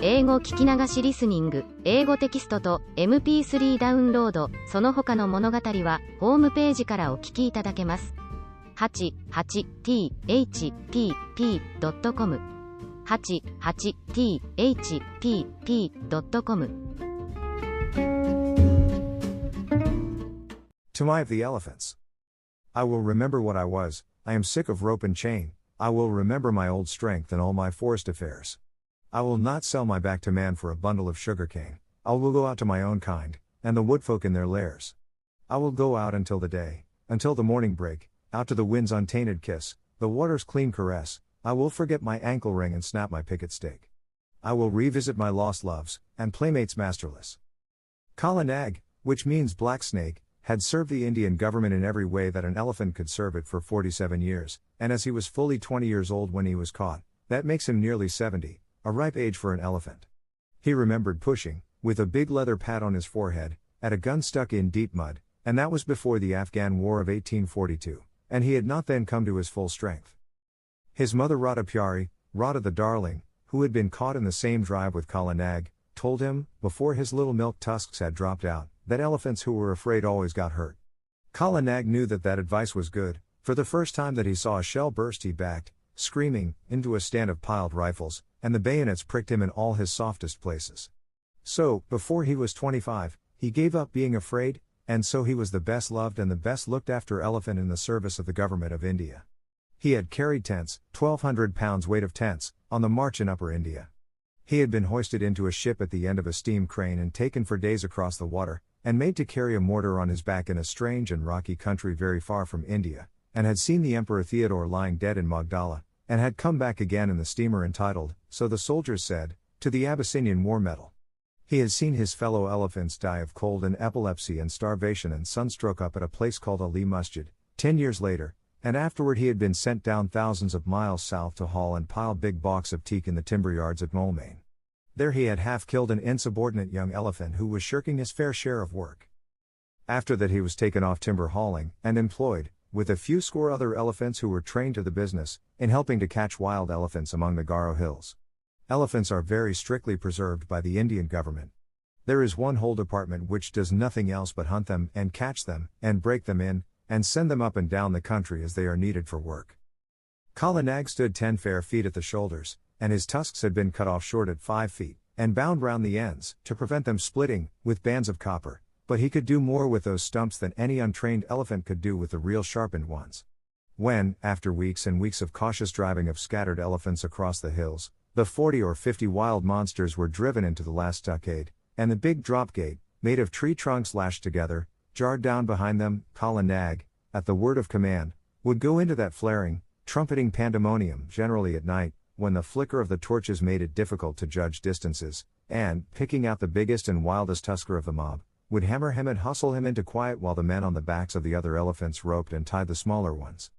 英語聞き流しリスニング、英語テキストと MP3 ダウンロード、その他の物語はホームページからお聞きいただけます。88thpp.com 88thpp.com Tamai of the Elephants. I will remember what I was, I am sick of rope and chain, I will remember my old strength and all my forest affairs. I will not sell my back to man for a bundle of sugarcane, I will go out to my own kind, and the woodfolk in their lairs. I will go out until the day, until the morning break, out to the wind's untainted kiss, the water's clean caress, I will forget my ankle ring and snap my picket stake. I will revisit my lost loves, and playmates masterless. Kala Nag, which means black snake, had served the Indian government in every way that an elephant could serve it for 47 years, and as he was fully 20 years old when he was caught, that makes him nearly 70, a ripe age for an elephant. He remembered pushing, with a big leather pad on his forehead, at a gun stuck in deep mud, and that was before the Afghan War of 1842, and he had not then come to his full strength. His mother Radha Pyari, Radha the darling, who had been caught in the same drive with Kala Nag, told him, before his little milk tusks had dropped out, that elephants who were afraid always got hurt. Kala Nag knew that advice was good. For the first time that he saw a shell burst he backed, screaming, into a stand of piled rifles, and the bayonets pricked him in all his softest places. So, before he was 25, he gave up being afraid, and so he was the best loved and the best looked after elephant in the service of the government of India. He had carried tents, 1,200 pounds weight of tents, on the march in Upper India. He had been hoisted into a ship at the end of a steam crane and taken for days across the water, and made to carry a mortar on his back in a strange and rocky country very far from India, and had seen the Emperor Theodore lying dead in Magdala, and had come back again in the steamer entitled, so the soldiers said, to the Abyssinian war medal. He had seen his fellow elephants die of cold and epilepsy and starvation and sunstroke up at a place called Ali Masjid, 10 years later, and afterward he had been sent down thousands of miles south to haul and pile big balks of teak in the timber yards at Moulmein. There he had half killed an insubordinate young elephant who was shirking his fair share of work. After that he was taken off timber hauling, and employed, with a few score other elephants who were trained to the business, in helping to catch wild elephants among the Garo hills. Elephants are very strictly preserved by the Indian government. There is one whole department which does nothing else but hunt them, and catch them, and break them in, and send them up and down the country as they are needed for work. Kala Nag stood 10 fair feet at the shoulders, and his tusks had been cut off short at 5 feet, and bound round the ends, to prevent them splitting, with bands of copper, but he could do more with those stumps than any untrained elephant could do with the real sharpened ones. When, after weeks and weeks of cautious driving of scattered elephants across the hills, the 40 or 50 wild monsters were driven into the last stockade, and the big drop gate, made of tree trunks lashed together, jarred down behind them, Kala Nag, at the word of command, would go into that flaring, trumpeting pandemonium, generally at night, when the flicker of the torches made it difficult to judge distances, and, picking out the biggest and wildest tusker of the mob, would hammer him and hustle him into quiet while the men on the backs of the other elephants roped and tied the smaller ones.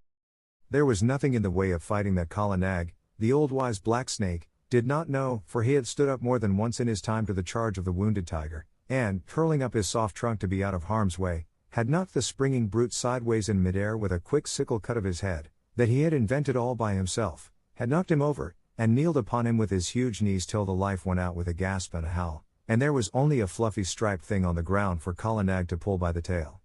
There was nothing in the way of fighting that Kala Nag, the old wise black snake, did not know, for he had stood up more than once in his time to the charge of the wounded tiger, and, curling up his soft trunk to be out of harm's way, had knocked the springing brute sideways in midair with a quick sickle cut of his head, that he had invented all by himself, had knocked him over, and kneeled upon him with his huge knees till the life went out with a gasp and a howl, and there was only a fluffy striped thing on the ground for Kala Nag to pull by the tail.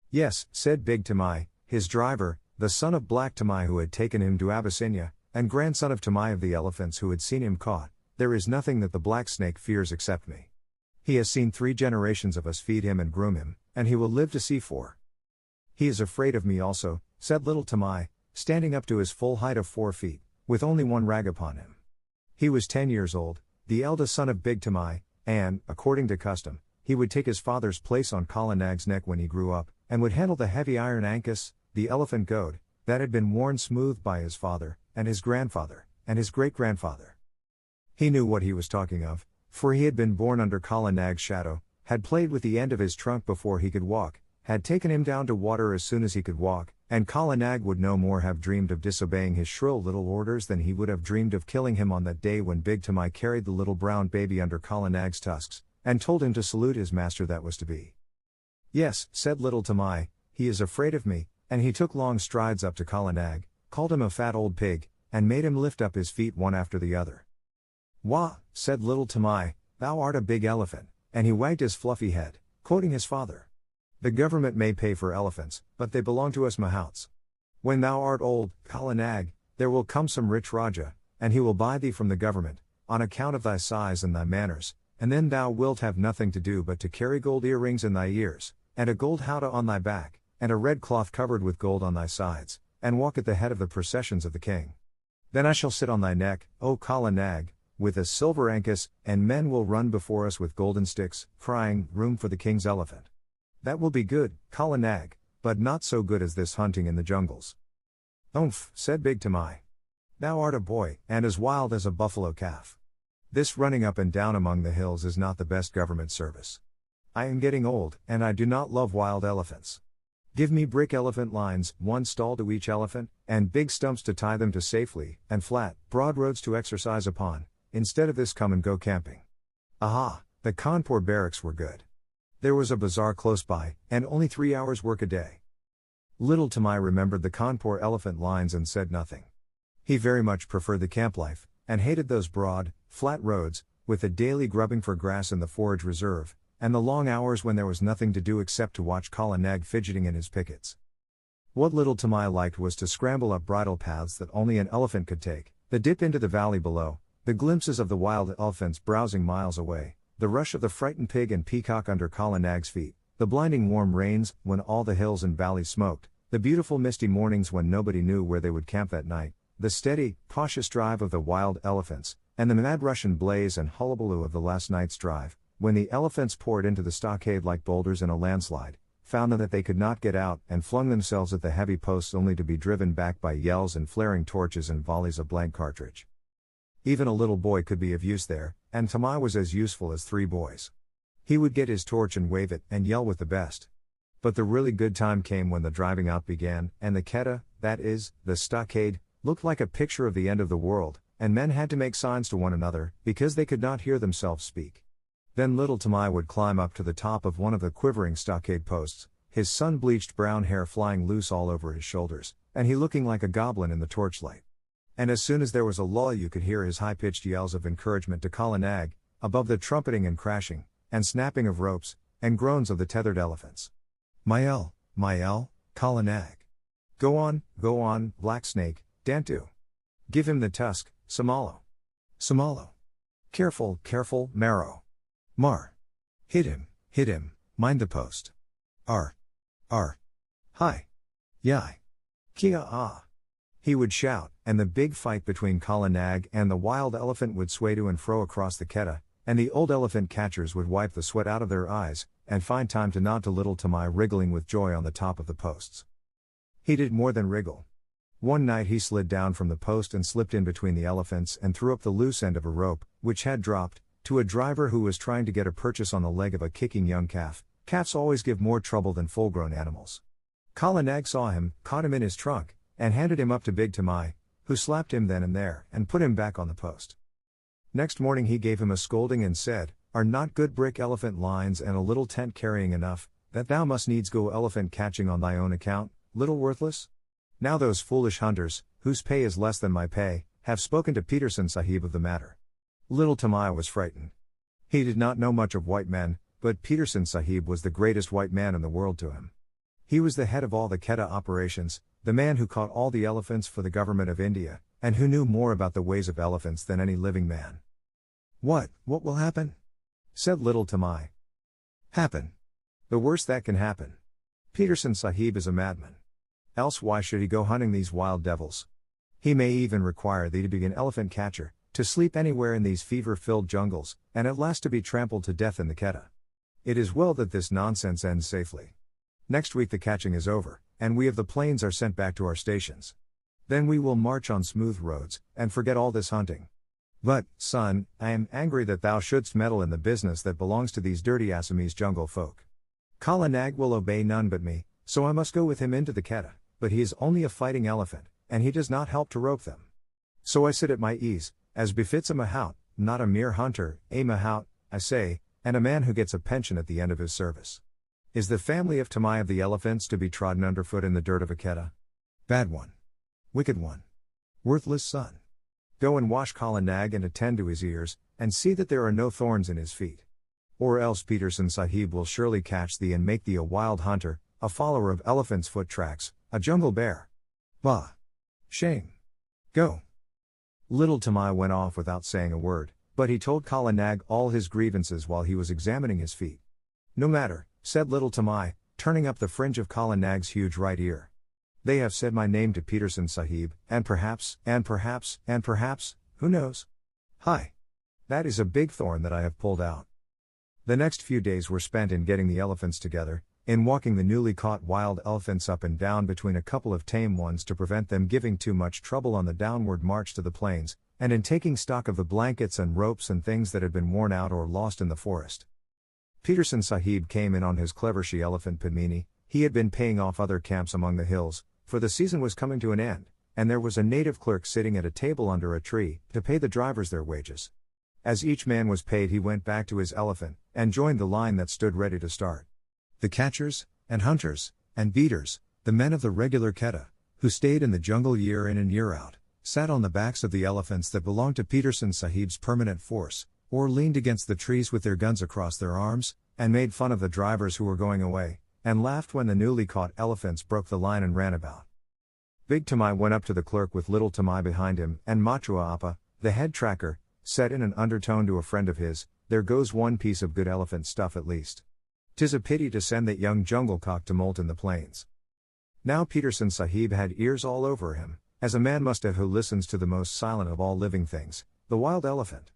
Yes, said Big Tamai, his driver, the son of Black Tamai who had taken him to Abyssinia, and grandson of Tamai of the elephants who had seen him caught, there is nothing that the black snake fears except me. He has seen 3 generations of us feed him and groom him, and he will live to see 4. He is afraid of me also, said little Tamai, standing up to his full height of 4 feet, with only one rag upon him. He was 10 years old, the eldest son of Big Tamai, and, according to custom, he would take his father's place on Kala Nag's neck when he grew up, and would handle the heavy iron ankus, the elephant goad, that had been worn smooth by his father, and his grandfather, and his great-grandfather. He knew what he was talking of, for he had been born under Kala Nag's shadow, had played with the end of his trunk before he could walk, had taken him down to water as soon as he could walk, and Kala Nag would no more have dreamed of disobeying his shrill little orders than he would have dreamed of killing him on that day when Big Tamai carried the little brown baby under Kala Nag's tusks, and told him to salute his master that was to be. Yes, said little Tamai, he is afraid of me, and he took long strides up to Kala Nag, called him a fat old pig, and made him lift up his feet one after the other. Wah, said little Tamai, thou art a big elephant, and he wagged his fluffy head, quoting his father. The government may pay for elephants, but they belong to us mahouts. When thou art old, Kala Nag, there will come some rich Raja, and he will buy thee from the government, on account of thy size and thy manners, and then thou wilt have nothing to do but to carry gold earrings in thy ears, and a gold howdah on thy back, and a red cloth covered with gold on thy sides, and walk at the head of the processions of the king. Then I shall sit on thy neck, O Kala Nag, with a silver ankus, and men will run before us with golden sticks, crying, room for the king's elephant. That will be good, Kala Nag, but not so good as this hunting in the jungles. Umph, said Big Tamai. Thou art a boy, and as wild as a buffalo calf. This running up and down among the hills is not the best government service. I am getting old, and I do not love wild elephants. Give me brick elephant lines, one stall to each elephant, and big stumps to tie them to safely, and flat, broad roads to exercise upon, instead of this come and go camping. Aha, the Kanpur barracks were good. There was a bazaar close by, and only 3 hours work a day. Little Tamai remembered the Kanpur elephant lines and said nothing. He very much preferred the camp life, and hated those broad, flat roads, with the daily grubbing for grass in the forage reserve, and the long hours when there was nothing to do except to watch Kala Nag fidgeting in his pickets. What little Tamai liked was to scramble up bridle paths that only an elephant could take, the dip into the valley below, the glimpses of the wild elephants browsing miles away, the rush of the frightened pig and peacock under Kala Nag's feet, the blinding warm rains when all the hills and valleys smoked, the beautiful misty mornings when nobody knew where they would camp that night, the steady, cautious drive of the wild elephants, and the mad rush and blaze and hullabaloo of the last night's drive, when the elephants poured into the stockade like boulders in a landslide, found that they could not get out, and flung themselves at the heavy posts only to be driven back by yells and flaring torches and volleys of blank cartridge. Even a little boy could be of use there, and Tamai was as useful as 3 boys. He would get his torch and wave it, and yell with the best. But the really good time came when the driving out began, and the keta, that is, the stockade, looked like a picture of the end of the world, and men had to make signs to one another, because they could not hear themselves speak. Then little Tamai would climb up to the top of one of the quivering stockade posts, his sun-bleached brown hair flying loose all over his shoulders, and he looking like a goblin in the torchlight. And as soon as there was a lull you could hear his high-pitched yells of encouragement to Kala Nag, above the trumpeting and crashing, and snapping of ropes, and groans of the tethered elephants. Mael, Kala Nag. Go on, Black Snake, Dantu. Give him the tusk, Samalo. Careful, Marrow. Mar. Hit him, mind the post. Ar. Hi. Yai. Kia ah. He would shout, and the big fight between Kala Nag and the wild elephant would sway to and fro across the keta, and the old elephant catchers would wipe the sweat out of their eyes, and find time to nod to little Tamai wriggling with joy on the top of the posts. He did more than wriggle. One night he slid down from the post and slipped in between the elephants and threw up the loose end of a rope, which had dropped, to a driver who was trying to get a purchase on the leg of a kicking young calf. Calves always give more trouble than full-grown animals. Kala Nag saw him, caught him in his trunk, and handed him up to Big Tamai, who slapped him then and there, and put him back on the post. Next morning he gave him a scolding and said, Are not good brick elephant lines and a little tent carrying enough, that thou must needs go elephant catching on thy own account, little worthless? Now those foolish hunters, whose pay is less than my pay, have spoken to Peterson Sahib of the matter. Little Tamai was frightened. He did not know much of white men, but Peterson Sahib was the greatest white man in the world to him. He was the head of all the keta operations, the man who caught all the elephants for the government of India, and who knew more about the ways of elephants than any living man. What will happen? Said little Tamai. Happen. The worst that can happen. Peterson Sahib is a madman. Else why should he go hunting these wild devils? He may even require thee to be an elephant catcher, to sleep anywhere in these fever-filled jungles, and at last to be trampled to death in the keta. It is well that this nonsense ends safely. Next week the catching is over, and we of the plains are sent back to our stations. Then we will march on smooth roads, and forget all this hunting. But, son, I am angry that thou shouldst meddle in the business that belongs to these dirty Assamese jungle folk. Kala Nag will obey none but me, so I must go with him into the keta, but he is only a fighting elephant, and he does not help to rope them. So I sit at my ease, as befits a mahout, not a mere hunter, a mahout, I say, and a man who gets a pension at the end of his service. Is the family of Tamai of the elephants to be trodden underfoot in the dirt of a keta? Bad one. Wicked one. Worthless son. Go and wash Kala Nag and attend to his ears, and see that there are no thorns in his feet. Or else Peterson Sahib will surely catch thee and make thee a wild hunter, a follower of elephant's foot tracks, a jungle bear. Bah! Shame! Go! Little Tamai went off without saying a word, but he told Kala Nag all his grievances while he was examining his feet. No matter, said Little Tamai, turning up the fringe of Kala Nag's huge right ear. They have said my name to Peterson Sahib, and perhaps, who knows? Hi! That is a big thorn that I have pulled out. The next few days were spent in getting the elephants together, in walking the newly caught wild elephants up and down between a couple of tame ones to prevent them giving too much trouble on the downward march to the plains, and in taking stock of the blankets and ropes and things that had been worn out or lost in the forest. Peterson Sahib came in on his clever she-elephant Padmini. He had been paying off other camps among the hills, for the season was coming to an end, and there was a native clerk sitting at a table under a tree, to pay the drivers their wages. As each man was paid, he went back to his elephant, and joined the line that stood ready to start. The catchers, and hunters, and beaters, the men of the regular Quetta, who stayed in the jungle year in and year out, sat on the backs of the elephants that belonged to Peterson Sahib's permanent force, or leaned against the trees with their guns across their arms, and made fun of the drivers who were going away, and laughed when the newly caught elephants broke the line and ran about. Big Tamai went up to the clerk with Little Tamai behind him, and Machua Appa, the head tracker, said in an undertone to a friend of his, "There goes one piece of good elephant stuff at least. 'Tis a pity to send that young jungle cock to molt in the plains." Now Peterson Sahib had ears all over him, as a man must have who listens to the most silent of all living things, the wild elephant.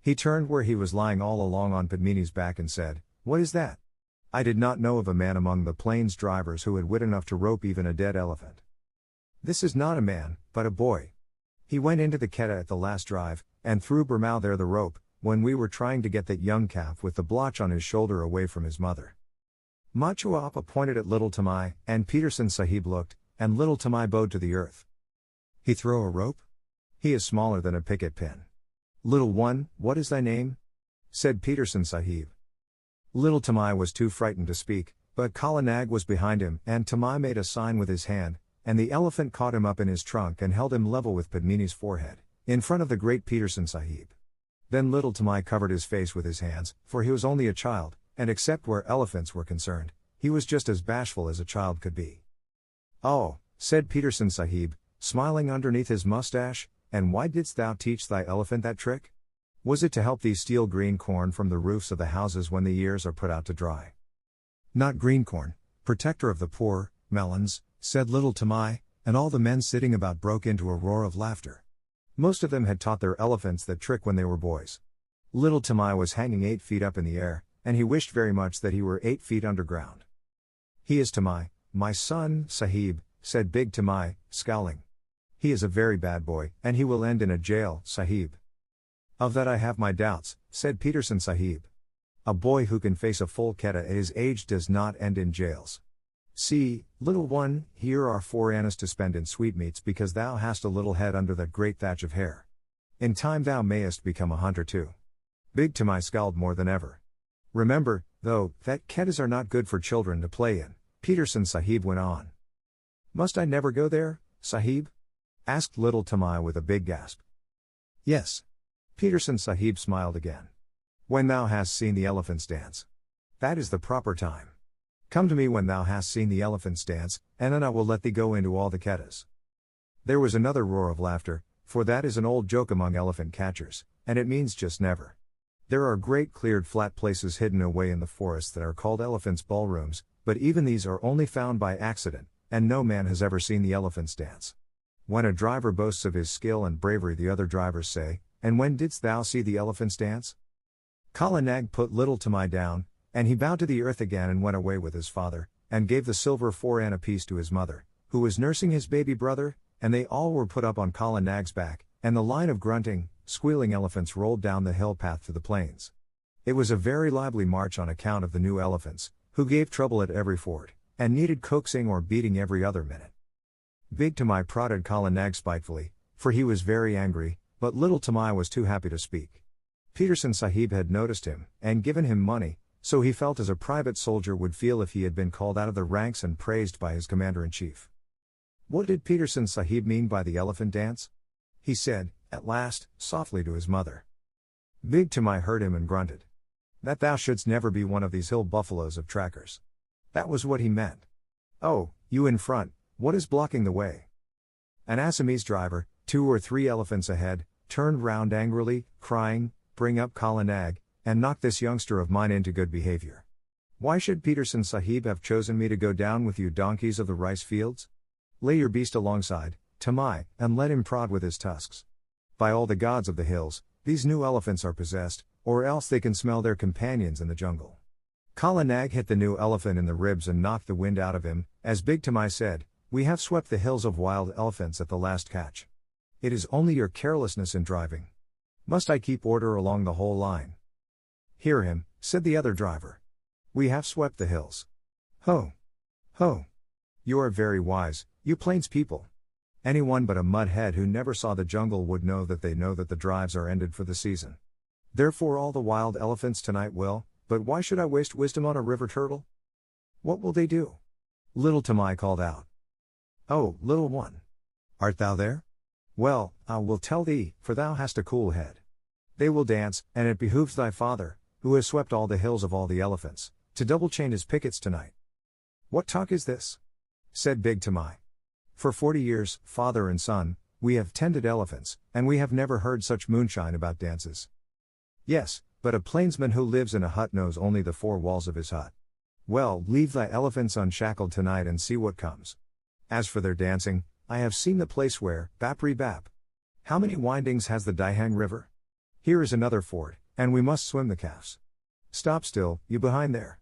He turned where he was lying all along on Padmini's back and said, "What is that? I did not know of a man among the plains drivers who had wit enough to rope even a dead elephant. This is not a man, but a boy. He went into the Quetta at the last drive, and threw Burmau there the rope, when we were trying to get that young calf with the blotch on his shoulder away from his mother." Machua Appa pointed at Little Tamai, and Peterson Sahib looked, and Little Tamai bowed to the earth. "He throw a rope? He is smaller than a picket pin." "Little one, what is thy name?" said Peterson Sahib. Little Tamai was too frightened to speak, but Kala Nag was behind him, and Tamai made a sign with his hand, and the elephant caught him up in his trunk and held him level with Padmini's forehead, in front of the great Peterson Sahib. Then Little Tamai covered his face with his hands, for he was only a child, and except where elephants were concerned, he was just as bashful as a child could be. "Oh," said Peterson Sahib, smiling underneath his mustache, "and why didst thou teach thy elephant that trick? Was it to help thee steal green corn from the roofs of the houses when the ears are put out to dry?" "Not green corn, protector of the poor, melons," said Little Tamai, and all the men sitting about broke into a roar of laughter. Most of them had taught their elephants that trick when they were boys. Little Tamai was hanging 8 feet up in the air, and he wished very much that he were 8 feet underground. "He is Tamai, my son, Sahib," said Big Tamai, scowling. "He is a very bad boy, and he will end in a jail, Sahib." "Of that I have my doubts," said Peterson Sahib. "A boy who can face a full Quetta at his age does not end in jails. See, little one, here are 4 annas to spend in sweetmeats because thou hast a little head under that great thatch of hair. In time thou mayest become a hunter too." Big Tamai scowled more than ever. "Remember, though, that Quettas are not good for children to play in," Peterson Sahib went on. "Must I never go there, Sahib?" asked Little Tamai with a big gasp. "Yes." Peterson Sahib smiled again. "When thou hast seen the elephants dance. That is the proper time. Come to me when thou hast seen the elephants dance, and then I will let thee go into all the Quettas." There was another roar of laughter, for that is an old joke among elephant catchers, and it means just never. There are great cleared flat places hidden away in the forest that are called elephants' ballrooms, but even these are only found by accident, and no man has ever seen the elephants dance. When a driver boasts of his skill and bravery, the other drivers say, "And when didst thou see the elephants dance?" Kala Nag put Little Tamai down, and he bowed to the earth again and went away with his father, and gave the silver 4 anna piece to his mother, who was nursing his baby brother, and they all were put up on Kala Nag's back, and the line of grunting, squealing elephants rolled down the hill path to the plains. It was a very lively march on account of the new elephants, who gave trouble at every ford, and needed coaxing or beating every other minute. Big Tamai prodded Kala Nag spitefully, for he was very angry, but Little Tamai was too happy to speak. Peterson Sahib had noticed him, and given him money, so he felt as a private soldier would feel if he had been called out of the ranks and praised by his commander-in-chief. What did Peterson Sahib mean by the elephant dance? He said, at last, softly to his mother. Big Tamai heard him and grunted. That thou shouldst never be one of these hill buffaloes of trackers. That was what he meant. Oh, you in front, what is blocking the way? An Assamese driver, 2 or 3 elephants ahead, turned round angrily, crying, "Bring up Kala Nag, and knock this youngster of mine into good behavior. Why should Peterson Sahib have chosen me to go down with you donkeys of the rice fields? Lay your beast alongside, Tamai, and let him prod with his tusks. By all the gods of the hills, these new elephants are possessed, or else they can smell their companions in the jungle." Kala Nag hit the new elephant in the ribs and knocked the wind out of him. As Big Tamai said, "We have swept the hills of wild elephants at the last catch. It is only your carelessness in driving. Must I keep order along the whole line?" "Hear him," said the other driver. "We have swept the hills." "Ho! Ho! You are very wise, you plains people. Anyone but a mudhead who never saw the jungle would know that the drives are ended for the season. Therefore all the wild elephants tonight will, but why should I waste wisdom on a river turtle? What will they do?" Little Tamai called out. "Oh, little one! Art thou there? Well, I will tell thee, for thou hast a cool head. They will dance, and it behooves thy father, who has swept all the hills of all the elephants, to double-chain his pickets tonight." "What talk is this?" said Big Tamai. "For 40 years, father and son, we have tended elephants, and we have never heard such moonshine about dances." "Yes, but a plainsman who lives in a hut knows only the 4 walls of his hut. Well, leave thy elephants unshackled tonight and see what comes. As for their dancing, I have seen the place where, Bapri Bap. How many windings has the Dihang River? Here is another ford, and we must swim the calves. Stop still, you behind there."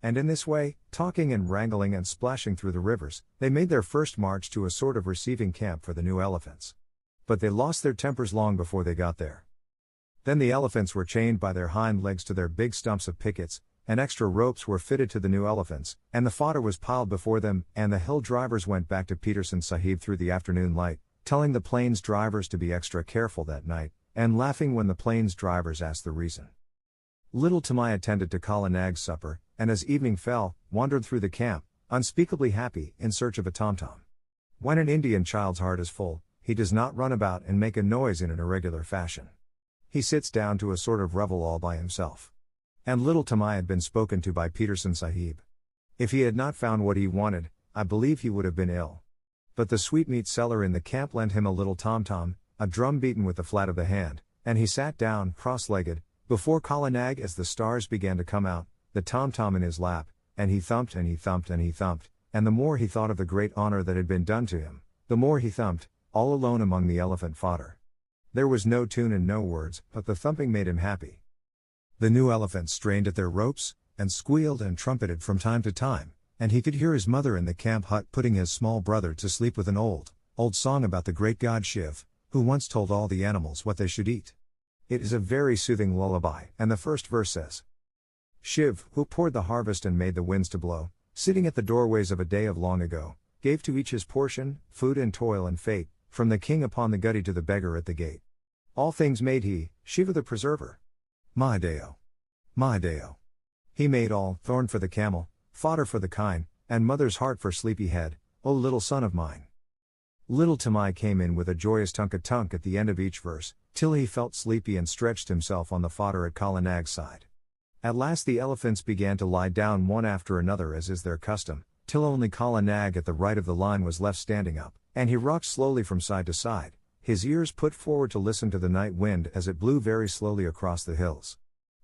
And in this way, talking and wrangling and splashing through the rivers, they made their first march to a sort of receiving camp for the new elephants. But they lost their tempers long before they got there. Then the elephants were chained by their hind legs to their big stumps of pickets, and extra ropes were fitted to the new elephants, and the fodder was piled before them, and the hill drivers went back to Peterson Sahib through the afternoon light, telling the plains drivers to be extra careful that night, and laughing when the plains drivers asked the reason. Little Tamai attended to Kala Nag's supper, and as evening fell, wandered through the camp, unspeakably happy, in search of a tom-tom. When an Indian child's heart is full, he does not run about and make a noise in an irregular fashion. He sits down to a sort of revel all by himself. And little Tamai had been spoken to by Peterson Sahib. If he had not found what he wanted, I believe he would have been ill. But the sweetmeat seller in the camp lent him a little tom-tom, a drum beaten with the flat of the hand, and he sat down, cross-legged, before Kala Nag as the stars began to come out, the tom-tom in his lap, and he thumped and he thumped and he thumped, and the more he thought of the great honor that had been done to him, the more he thumped, all alone among the elephant fodder. There was no tune and no words, but the thumping made him happy. The new elephants strained at their ropes, and squealed and trumpeted from time to time, and he could hear his mother in the camp hut putting his small brother to sleep with an old song about the great god Shiv, who once told all the animals what they should eat. It is a very soothing lullaby, and the first verse says, "Shiv, who poured the harvest and made the winds to blow, sitting at the doorways of a day of long ago, gave to each his portion, food and toil and fate, from the king upon the gutty to the beggar at the gate. All things made he, Shiva the preserver. Mahadeo. Mahadeo. He made all, thorn for the camel, fodder for the kine, and mother's heart for sleepy head, O little son of mine." Little Tamai came in with a joyous tunk-a-tunk at the end of each verse, till he felt sleepy and stretched himself on the fodder at Kala Nag's side. At last the elephants began to lie down one after another as is their custom, till only Kala Nag at the right of the line was left standing up, and he rocked slowly from side to side, his ears put forward to listen to the night wind as it blew very slowly across the hills.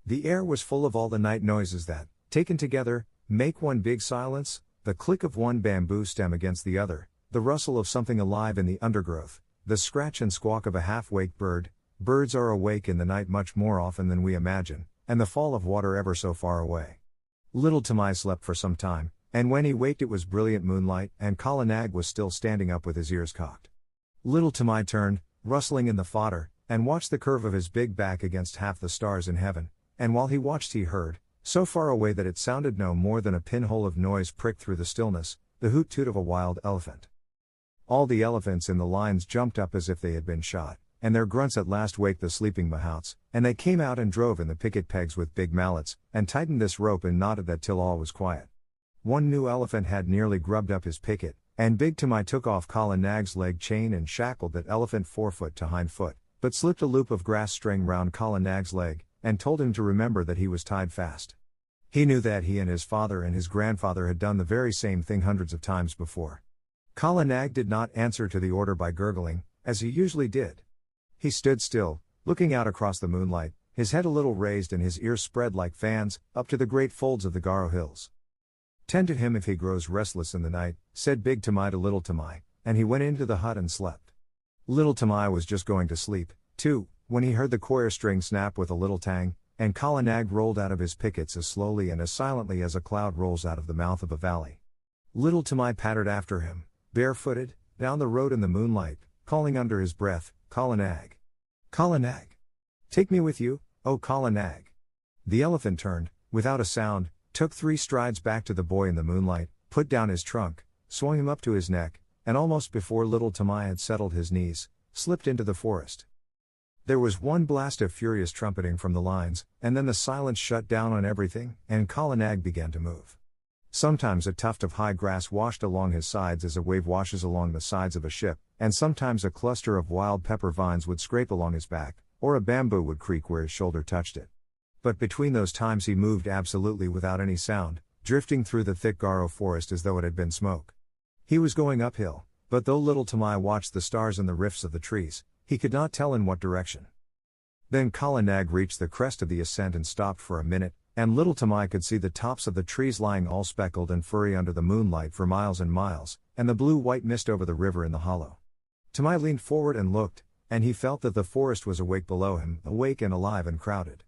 The air was full of all the night noises that, taken together, make one big silence, the click of one bamboo stem against the other, the rustle of something alive in the undergrowth, the scratch and squawk of a half-waked bird. Birds are awake in the night much more often than we imagine, and the fall of water ever so far away. Little Tamai slept for some time, and when he waked it was brilliant moonlight, and Kala Nag was still standing up with his ears cocked. Little Tamai turned, rustling in the fodder, and watched the curve of his big back against half the stars in heaven, and while he watched he heard, so far away that it sounded no more than a pinhole of noise pricked through the stillness, the hoot-toot of a wild elephant. All the elephants in the lines jumped up as if they had been shot, and their grunts at last waked the sleeping mahouts, and they came out and drove in the picket pegs with big mallets, and tightened this rope and knotted that till all was quiet. One new elephant had nearly grubbed up his picket, and Big Tamai took off Kala Nag's leg chain and shackled that elephant forefoot to hind foot, but slipped a loop of grass string round Kala Nag's leg, and told him to remember that he was tied fast. He knew that he and his father and his grandfather had done the very same thing hundreds of times before. Kala Nag did not answer to the order by gurgling, as he usually did. He stood still, looking out across the moonlight, his head a little raised and his ears spread like fans, up to the great folds of the Garo hills. "Tend to him if he grows restless in the night," said Big Tamai to Little Tamai, and he went into the hut and slept. Little Tamai was just going to sleep, too, when he heard the coir string snap with a little tang, and Kala Nag rolled out of his pickets as slowly and as silently as a cloud rolls out of the mouth of a valley. Little Tamai pattered after him, barefooted, down the road in the moonlight, calling under his breath, "Kala Nag! Kala Nag! Take me with you, oh Kala Nag!" The elephant turned, without a sound, took 3 strides back to the boy in the moonlight, put down his trunk, swung him up to his neck, and almost before Little Tamai had settled his knees, slipped into the forest. There was one blast of furious trumpeting from the lines, and then the silence shut down on everything, and Kala Nag began to move. Sometimes a tuft of high grass washed along his sides as a wave washes along the sides of a ship, and sometimes a cluster of wild pepper vines would scrape along his back, or a bamboo would creak where his shoulder touched it. But between those times he moved absolutely without any sound, drifting through the thick Garo forest as though it had been smoke. He was going uphill, but though Little Tamai watched the stars in the rifts of the trees, he could not tell in what direction. Then Kala Nag reached the crest of the ascent and stopped for a minute, and Little Tamai could see the tops of the trees lying all speckled and furry under the moonlight for miles and miles, and the blue-white mist over the river in the hollow. Tamai leaned forward and looked, and he felt that the forest was awake below him, awake and alive and crowded.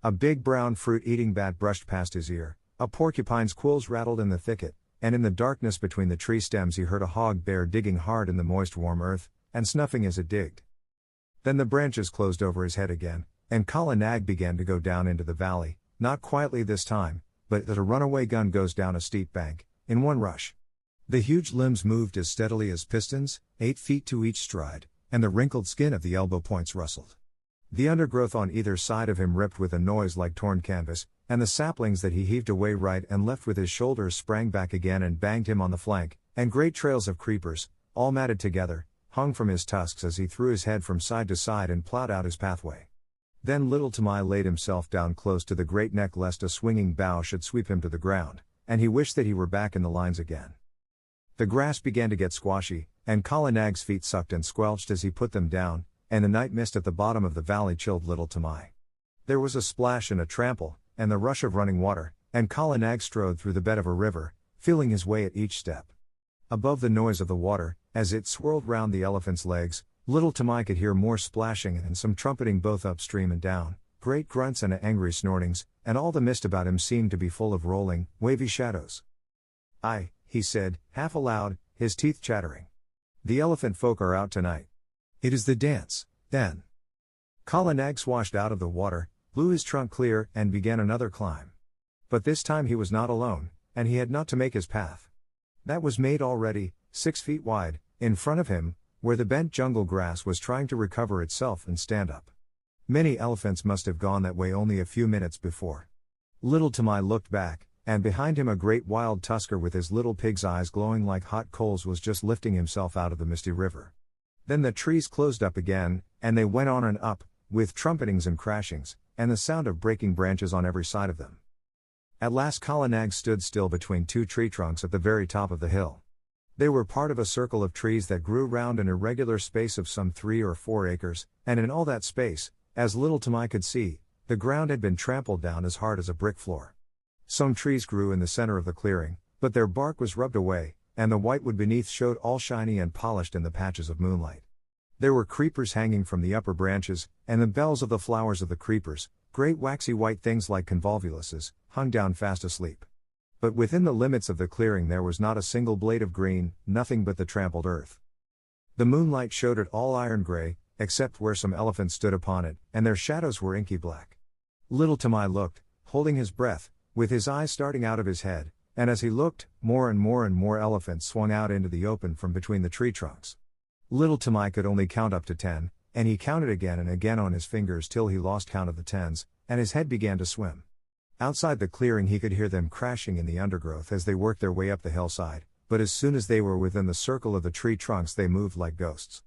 A big brown fruit-eating bat brushed past his ear, a porcupine's quills rattled in the thicket, and in the darkness between the tree stems he heard a hog bear digging hard in the moist warm earth, and snuffing as it digged. Then the branches closed over his head again, and Kala Nag began to go down into the valley, not quietly this time, but as a runaway gun goes down a steep bank, in one rush. The huge limbs moved as steadily as pistons, 8 feet to each stride, and the wrinkled skin of the elbow points rustled. The undergrowth on either side of him ripped with a noise like torn canvas, and the saplings that he heaved away right and left with his shoulders sprang back again and banged him on the flank, and great trails of creepers, all matted together, hung from his tusks as he threw his head from side to side and plowed out his pathway. Then Little Tamai laid himself down close to the great neck lest a swinging bough should sweep him to the ground, and he wished that he were back in the lines again. The grass began to get squashy, and Kala Nag's feet sucked and squelched as he put them down, and the night mist at the bottom of the valley chilled Little Tamai. There was a splash and a trample, and the rush of running water, and Kala Nag strode through the bed of a river, feeling his way at each step. Above the noise of the water, as it swirled round the elephant's legs, Little Tamai could hear more splashing and some trumpeting both upstream and down, great grunts and angry snortings, and all the mist about him seemed to be full of rolling, wavy shadows. "Aye," he said, half aloud, his teeth chattering. "The elephant folk are out tonight. It is the dance, then." Kala Nag swashed out of the water, blew his trunk clear, and began another climb. But this time he was not alone, and he had not to make his path. That was made already, 6 feet wide, in front of him, where the bent jungle grass was trying to recover itself and stand up. Many elephants must have gone that way only a few minutes before. Little Tamai looked back, and behind him a great wild tusker with his little pig's eyes glowing like hot coals was just lifting himself out of the misty river. Then the trees closed up again, and they went on and up, with trumpetings and crashings, and the sound of breaking branches on every side of them. At last Kala Nag stood still between 2 tree trunks at the very top of the hill. They were part of a circle of trees that grew round an irregular space of some 3 or 4 acres, and in all that space, as Little Tamai could see, the ground had been trampled down as hard as a brick floor. Some trees grew in the center of the clearing, but their bark was rubbed away, and the whitewood beneath showed all shiny and polished in the patches of moonlight. There were creepers hanging from the upper branches, and the bells of the flowers of the creepers, great waxy white things like convolvuluses, hung down fast asleep. But within the limits of the clearing there was not a single blade of green, nothing but the trampled earth. The moonlight showed it all iron gray, except where some elephants stood upon it, and their shadows were inky black. Little Tamai looked, holding his breath, with his eyes starting out of his head, and as he looked, more and more elephants swung out into the open from between the tree trunks. Little Tamai could only count up to 10, and he counted again and again on his fingers till he lost count of the tens, and his head began to swim. Outside the clearing he could hear them crashing in the undergrowth as they worked their way up the hillside, but as soon as they were within the circle of the tree trunks they moved like ghosts.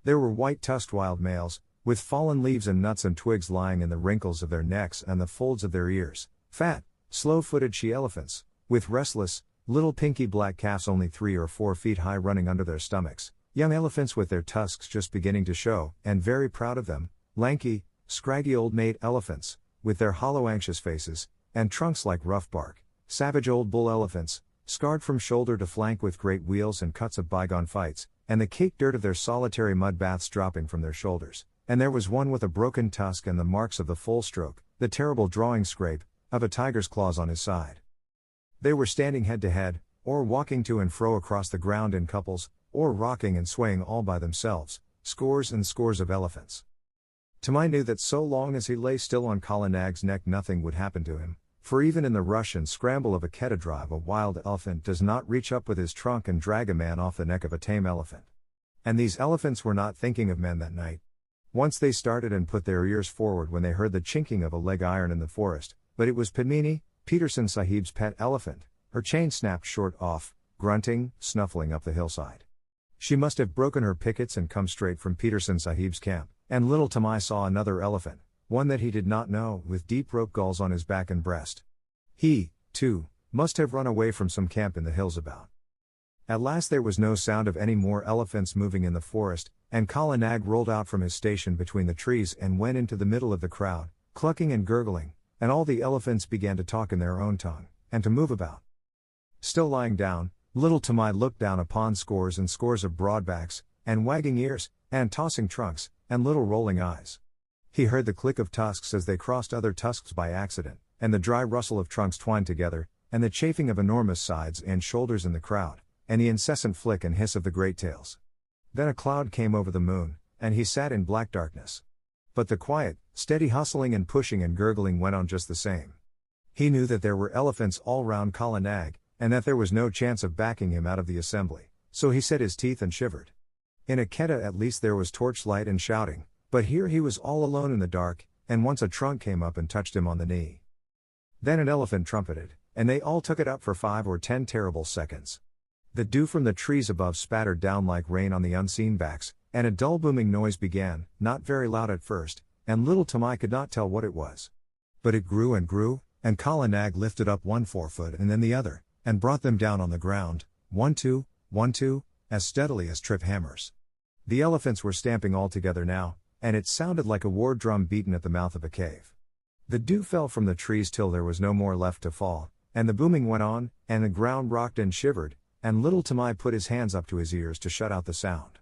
There were white-tusked wild males, with fallen leaves and nuts and twigs lying in the wrinkles of their necks and the folds of their ears, fat, slow-footed she-elephants, with restless, little pinky black calves only 3 or 4 feet high running under their stomachs, young elephants with their tusks just beginning to show, and very proud of them, lanky, scraggy old mate elephants, with their hollow anxious faces, and trunks like rough bark, savage old bull elephants, scarred from shoulder to flank with great wheals and cuts of bygone fights, and the caked dirt of their solitary mud baths dropping from their shoulders, and there was one with a broken tusk and the marks of the full stroke, the terrible drawing scrape, of a tiger's claws on his side. They were standing head to head, or walking to and fro across the ground in couples, or rocking and swaying all by themselves, scores and scores of elephants. Tamai knew that so long as he lay still on Kala Nag's neck nothing would happen to him, for even in the rush and scramble of a keta drive a wild elephant does not reach up with his trunk and drag a man off the neck of a tame elephant. And these elephants were not thinking of men that night. Once they started and put their ears forward when they heard the chinking of a leg iron in the forest, but it was Padmini, Peterson Sahib's pet elephant, her chain snapped short off, grunting, snuffling up the hillside. She must have broken her pickets and come straight from Peterson Sahib's camp, and little Tamai saw another elephant, one that he did not know, with deep rope galls on his back and breast. He, too, must have run away from some camp in the hills about. At last there was no sound of any more elephants moving in the forest, and Kala Nag rolled out from his station between the trees and went into the middle of the crowd, clucking and gurgling, and all the elephants began to talk in their own tongue, and to move about. Still lying down, little Tamai looked down upon scores and scores of broadbacks, and wagging ears, and tossing trunks, and little rolling eyes. He heard the click of tusks as they crossed other tusks by accident, and the dry rustle of trunks twined together, and the chafing of enormous sides and shoulders in the crowd, and the incessant flick and hiss of the great tails. Then a cloud came over the moon, and he sat in black darkness. But the quiet, steady hustling and pushing and gurgling went on just the same. He knew that there were elephants all round Kala Nag, and that there was no chance of backing him out of the assembly, so he set his teeth and shivered. In a keta at least there was torchlight and shouting, but here he was all alone in the dark, and once a trunk came up and touched him on the knee. Then an elephant trumpeted, and they all took it up for 5 or 10 terrible seconds. The dew from the trees above spattered down like rain on the unseen backs, and a dull booming noise began, not very loud at first, and little Tamai could not tell what it was. But it grew, and Kala Nag lifted up one forefoot and then the other, and brought them down on the ground, 1, 2, 1, 2, as steadily as trip hammers. The elephants were stamping all together now, and it sounded like a war drum beaten at the mouth of a cave. The dew fell from the trees till there was no more left to fall, and the booming went on, and the ground rocked and shivered, and little Tamai put his hands up to his ears to shut out the sound.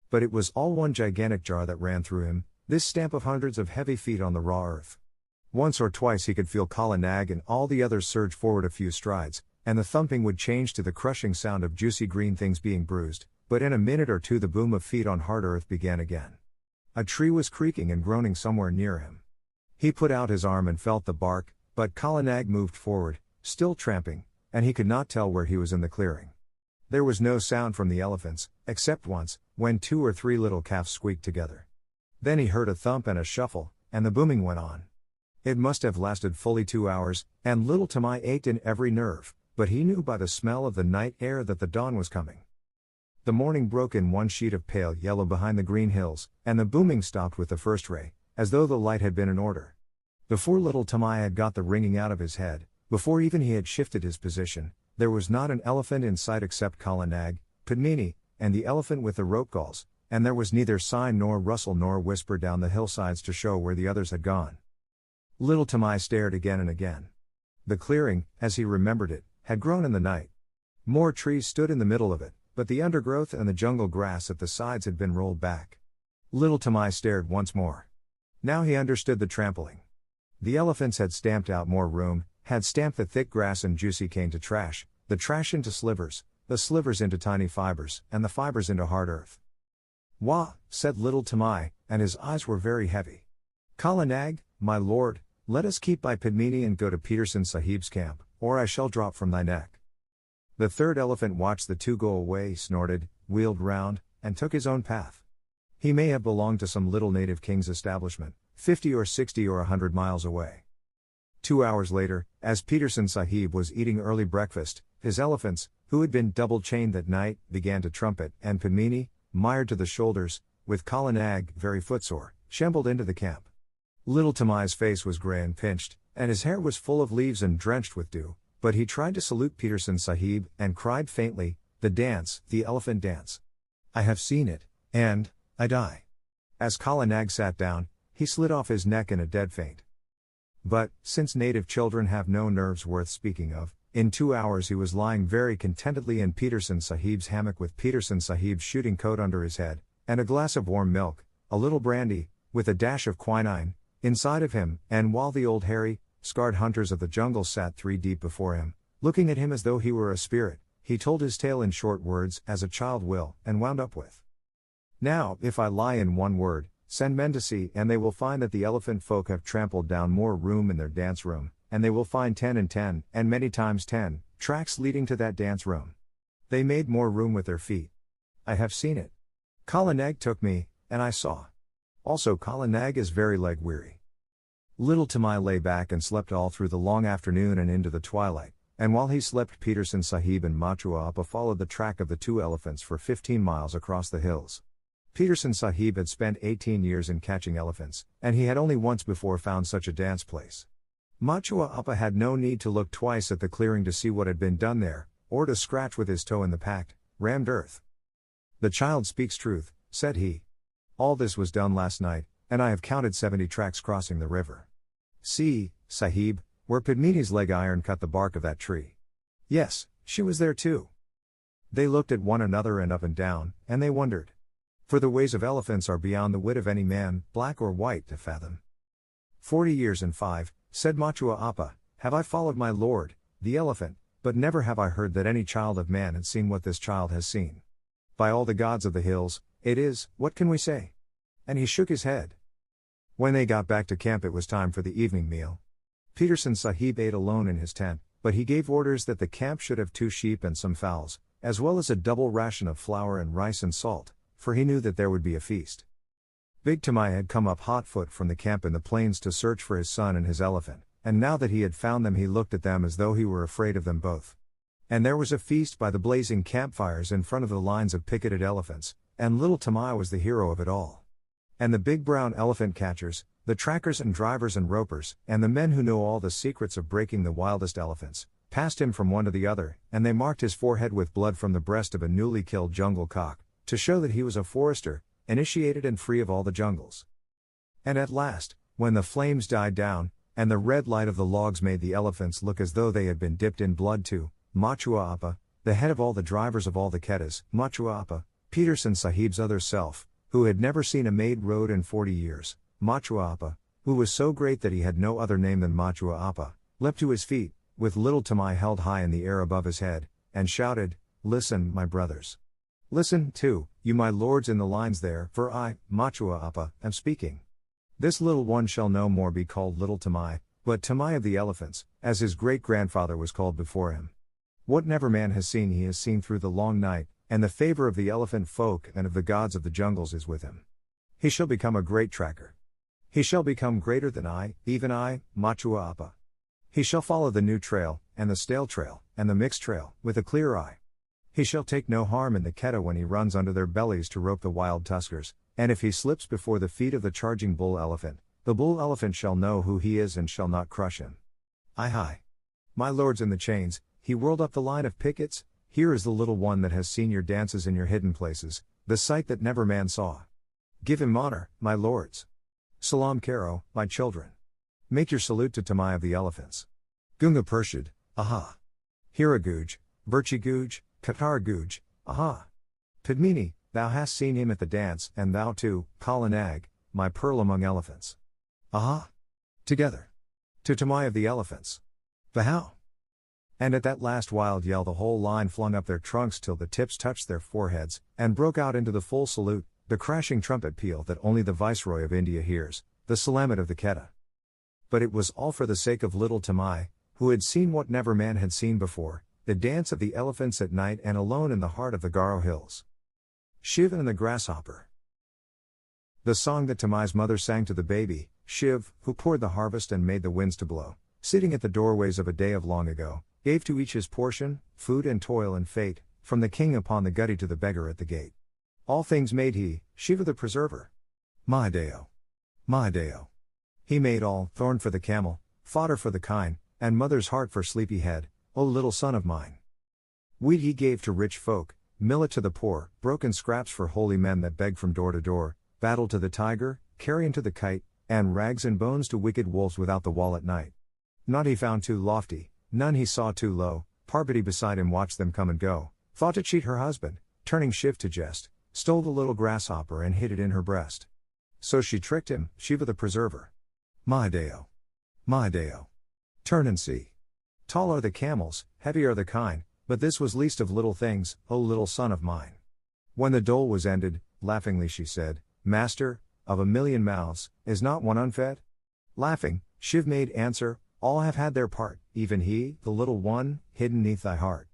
But it was all one gigantic jar that ran through him, this stamp of hundreds of heavy feet on the raw earth. Once or twice he could feel Kala Nag and all the others surge forward a few strides, and the thumping would change to the crushing sound of juicy green things being bruised, but in a minute or two the boom of feet on hard earth began again. A tree was creaking and groaning somewhere near him. He put out his arm and felt the bark, but Kala Nag moved forward, still tramping, and he could not tell where he was in the clearing. There was no sound from the elephants, except once, when 2 or 3 little calves squeaked together. Then he heard a thump and a shuffle, and the booming went on. It must have lasted fully 2 hours, and little Tamai ached in every nerve, but he knew by the smell of the night air that the dawn was coming. The morning broke in one sheet of pale yellow behind the green hills, and the booming stopped with the first ray, as though the light had been in order. Before little Tamai had got the ringing out of his head, before even he had shifted his position, there was not an elephant in sight except Kala Nag, Padmini, and the elephant with the rope galls, and there was neither sign nor rustle nor whisper down the hillsides to show where the others had gone. Little Tamai stared again and again. The clearing, as he remembered it, had grown in the night. More trees stood in the middle of it, but the undergrowth and the jungle grass at the sides had been rolled back. Little Tamai stared once more. Now he understood the trampling. The elephants had stamped out more room, had stamped the thick grass and juicy cane to trash, the trash into slivers, the slivers into tiny fibers, and the fibers into hard earth. Wah, said little Tamai, and his eyes were very heavy. Kala Nag, my lord, let us keep by Padmini and go to Peterson Sahib's camp, or I shall drop from thy neck. The third elephant watched the 2 go away, snorted, wheeled round, and took his own path. He may have belonged to some little native king's establishment, 50 or 60 or 100 miles away. 2 hours later, as Peterson Sahib was eating early breakfast, his elephants, who had been double-chained that night, began to trumpet, and Padmini, mired to the shoulders, with Kala Nag, very footsore, shambled into the camp. Little Tamai's face was grey and pinched, and his hair was full of leaves and drenched with dew, but he tried to salute Peterson Sahib, and cried faintly, "The dance, the elephant dance. I have seen it, and I die." As Kala Nag sat down, he slid off his neck in a dead faint. But, since native children have no nerves worth speaking of, in 2 hours he was lying very contentedly in Peterson Sahib's hammock with Peterson Sahib's shooting coat under his head, and a glass of warm milk, a little brandy, with a dash of quinine, inside of him, and while the old hairy, scarred hunters of the jungle sat 3 deep before him, looking at him as though he were a spirit, he told his tale in short words, as a child will, and wound up with. "Now, if I lie in one word, send men to see, and they will find that the elephant folk have trampled down more room in their dance room, and they will find 10 and 10, and many times 10, tracks leading to that dance room. They made more room with their feet. I have seen it. Kala Nag took me, and I saw. Also Kala Nag is very leg weary." Little Tamai lay back and slept all through the long afternoon and into the twilight, and while he slept Peterson Sahib and Machua Appa followed the track of the 2 elephants for 15 miles across the hills. Peterson Sahib had spent 18 years in catching elephants, and he had only once before found such a dance place. Machua Appa had no need to look twice at the clearing to see what had been done there, or to scratch with his toe in the packed, rammed earth. "The child speaks truth," said he. "All this was done last night, and I have counted 70 tracks crossing the river. See, Sahib, where Padmini's leg iron cut the bark of that tree. Yes, she was there too." They looked at one another and up and down, and they wondered. For the ways of elephants are beyond the wit of any man, black or white, to fathom. 40 years and 5, said Machua Appa, have I followed my lord, the elephant, but never have I heard that any child of man had seen what this child has seen. By all the gods of the hills, it is, what can we say? And he shook his head. When they got back to camp it was time for the evening meal. Peterson Sahib ate alone in his tent, but he gave orders that the camp should have 2 sheep and some fowls, as well as a double ration of flour and rice and salt, for he knew that there would be a feast. Big Tamai had come up hot-foot from the camp in the plains to search for his son and his elephant, and now that he had found them he looked at them as though he were afraid of them both. And there was a feast by the blazing campfires in front of the lines of picketed elephants, and little Tamai was the hero of it all. And the big brown elephant catchers, the trackers and drivers and ropers, and the men who know all the secrets of breaking the wildest elephants, passed him from one to the other, and they marked his forehead with blood from the breast of a newly killed jungle cock, to show that he was a forester, initiated and free of all the jungles. And at last, when the flames died down, and the red light of the logs made the elephants look as though they had been dipped in blood too, Machua Appa, the head of all the drivers of all the Kedas, Machua Appa, Peterson Sahib's other self, who had never seen a made road in 40 years, Machua Appa, who was so great that he had no other name than Machua Appa, leapt to his feet, with little Tamai held high in the air above his head, and shouted, "Listen, my brothers. Listen, too, you my lords in the lines there, for I, Machua Appa, am speaking. This little one shall no more be called little Tamai, but Tamai of the elephants, as his great-grandfather was called before him. What never man has seen he has seen through the long night, and the favor of the elephant folk and of the gods of the jungles is with him. He shall become a great tracker. He shall become greater than I, even I, Machua Appa. He shall follow the new trail, and the stale trail, and the mixed trail, with a clear eye. He shall take no harm in the Keda when he runs under their bellies to rope the wild tuskers, and if he slips before the feet of the charging bull elephant, the bull elephant shall know who he is and shall not crush him. Hi. My lords in the chains," he whirled up the line of pickets, "here is the little one that has seen your dances in your hidden places, the sight that never man saw. Give him honor, my lords. Salam Karo, my children. Make your salute to Tamai of the elephants. Gunga Pershid, aha. Hiraguj, Birchiguj, Qatar Guj, aha. Padmini, thou hast seen him at the dance, and thou too, Kala Nag, my pearl among elephants. Aha. Together. To Tamai of the elephants. Vahow." And at that last wild yell the whole line flung up their trunks till the tips touched their foreheads, and broke out into the full salute, the crashing trumpet peal that only the Viceroy of India hears, the Salamat of the Keda. But it was all for the sake of little Tamai, who had seen what never man had seen before, the dance of the elephants at night and alone in the heart of the Garo Hills. Shiv and the Grasshopper. The song that Tamai's mother sang to the baby, Shiv, who poured the harvest and made the winds to blow, sitting at the doorways of a day of long ago, gave to each his portion, food and toil and fate, from the king upon the gutty to the beggar at the gate. All things made he, Shiva the preserver. Mahadeo. Mahadeo. He made all, thorn for the camel, fodder for the kine, and mother's heart for sleepy head, O little son of mine. Wheat he gave to rich folk, millet to the poor, broken scraps for holy men that beg from door to door, battle to the tiger, carrion to the kite, and rags and bones to wicked wolves without the wall at night. Naught he found too lofty, none he saw too low, Parvati beside him watched them come and go, thought to cheat her husband, turning Shiv to jest, stole the little grasshopper and hid it in her breast. So she tricked him, Shiva the preserver. Mahadeo. Mahadeo. Turn and see. Tall are the camels, heavy are the kine, but this was least of little things, O little son of mine. When the dole was ended, laughingly she said, Master, of a million mouths, is not one unfed? Laughing, Shiv made answer, all have had their part, even he, the little one, hidden neath thy heart.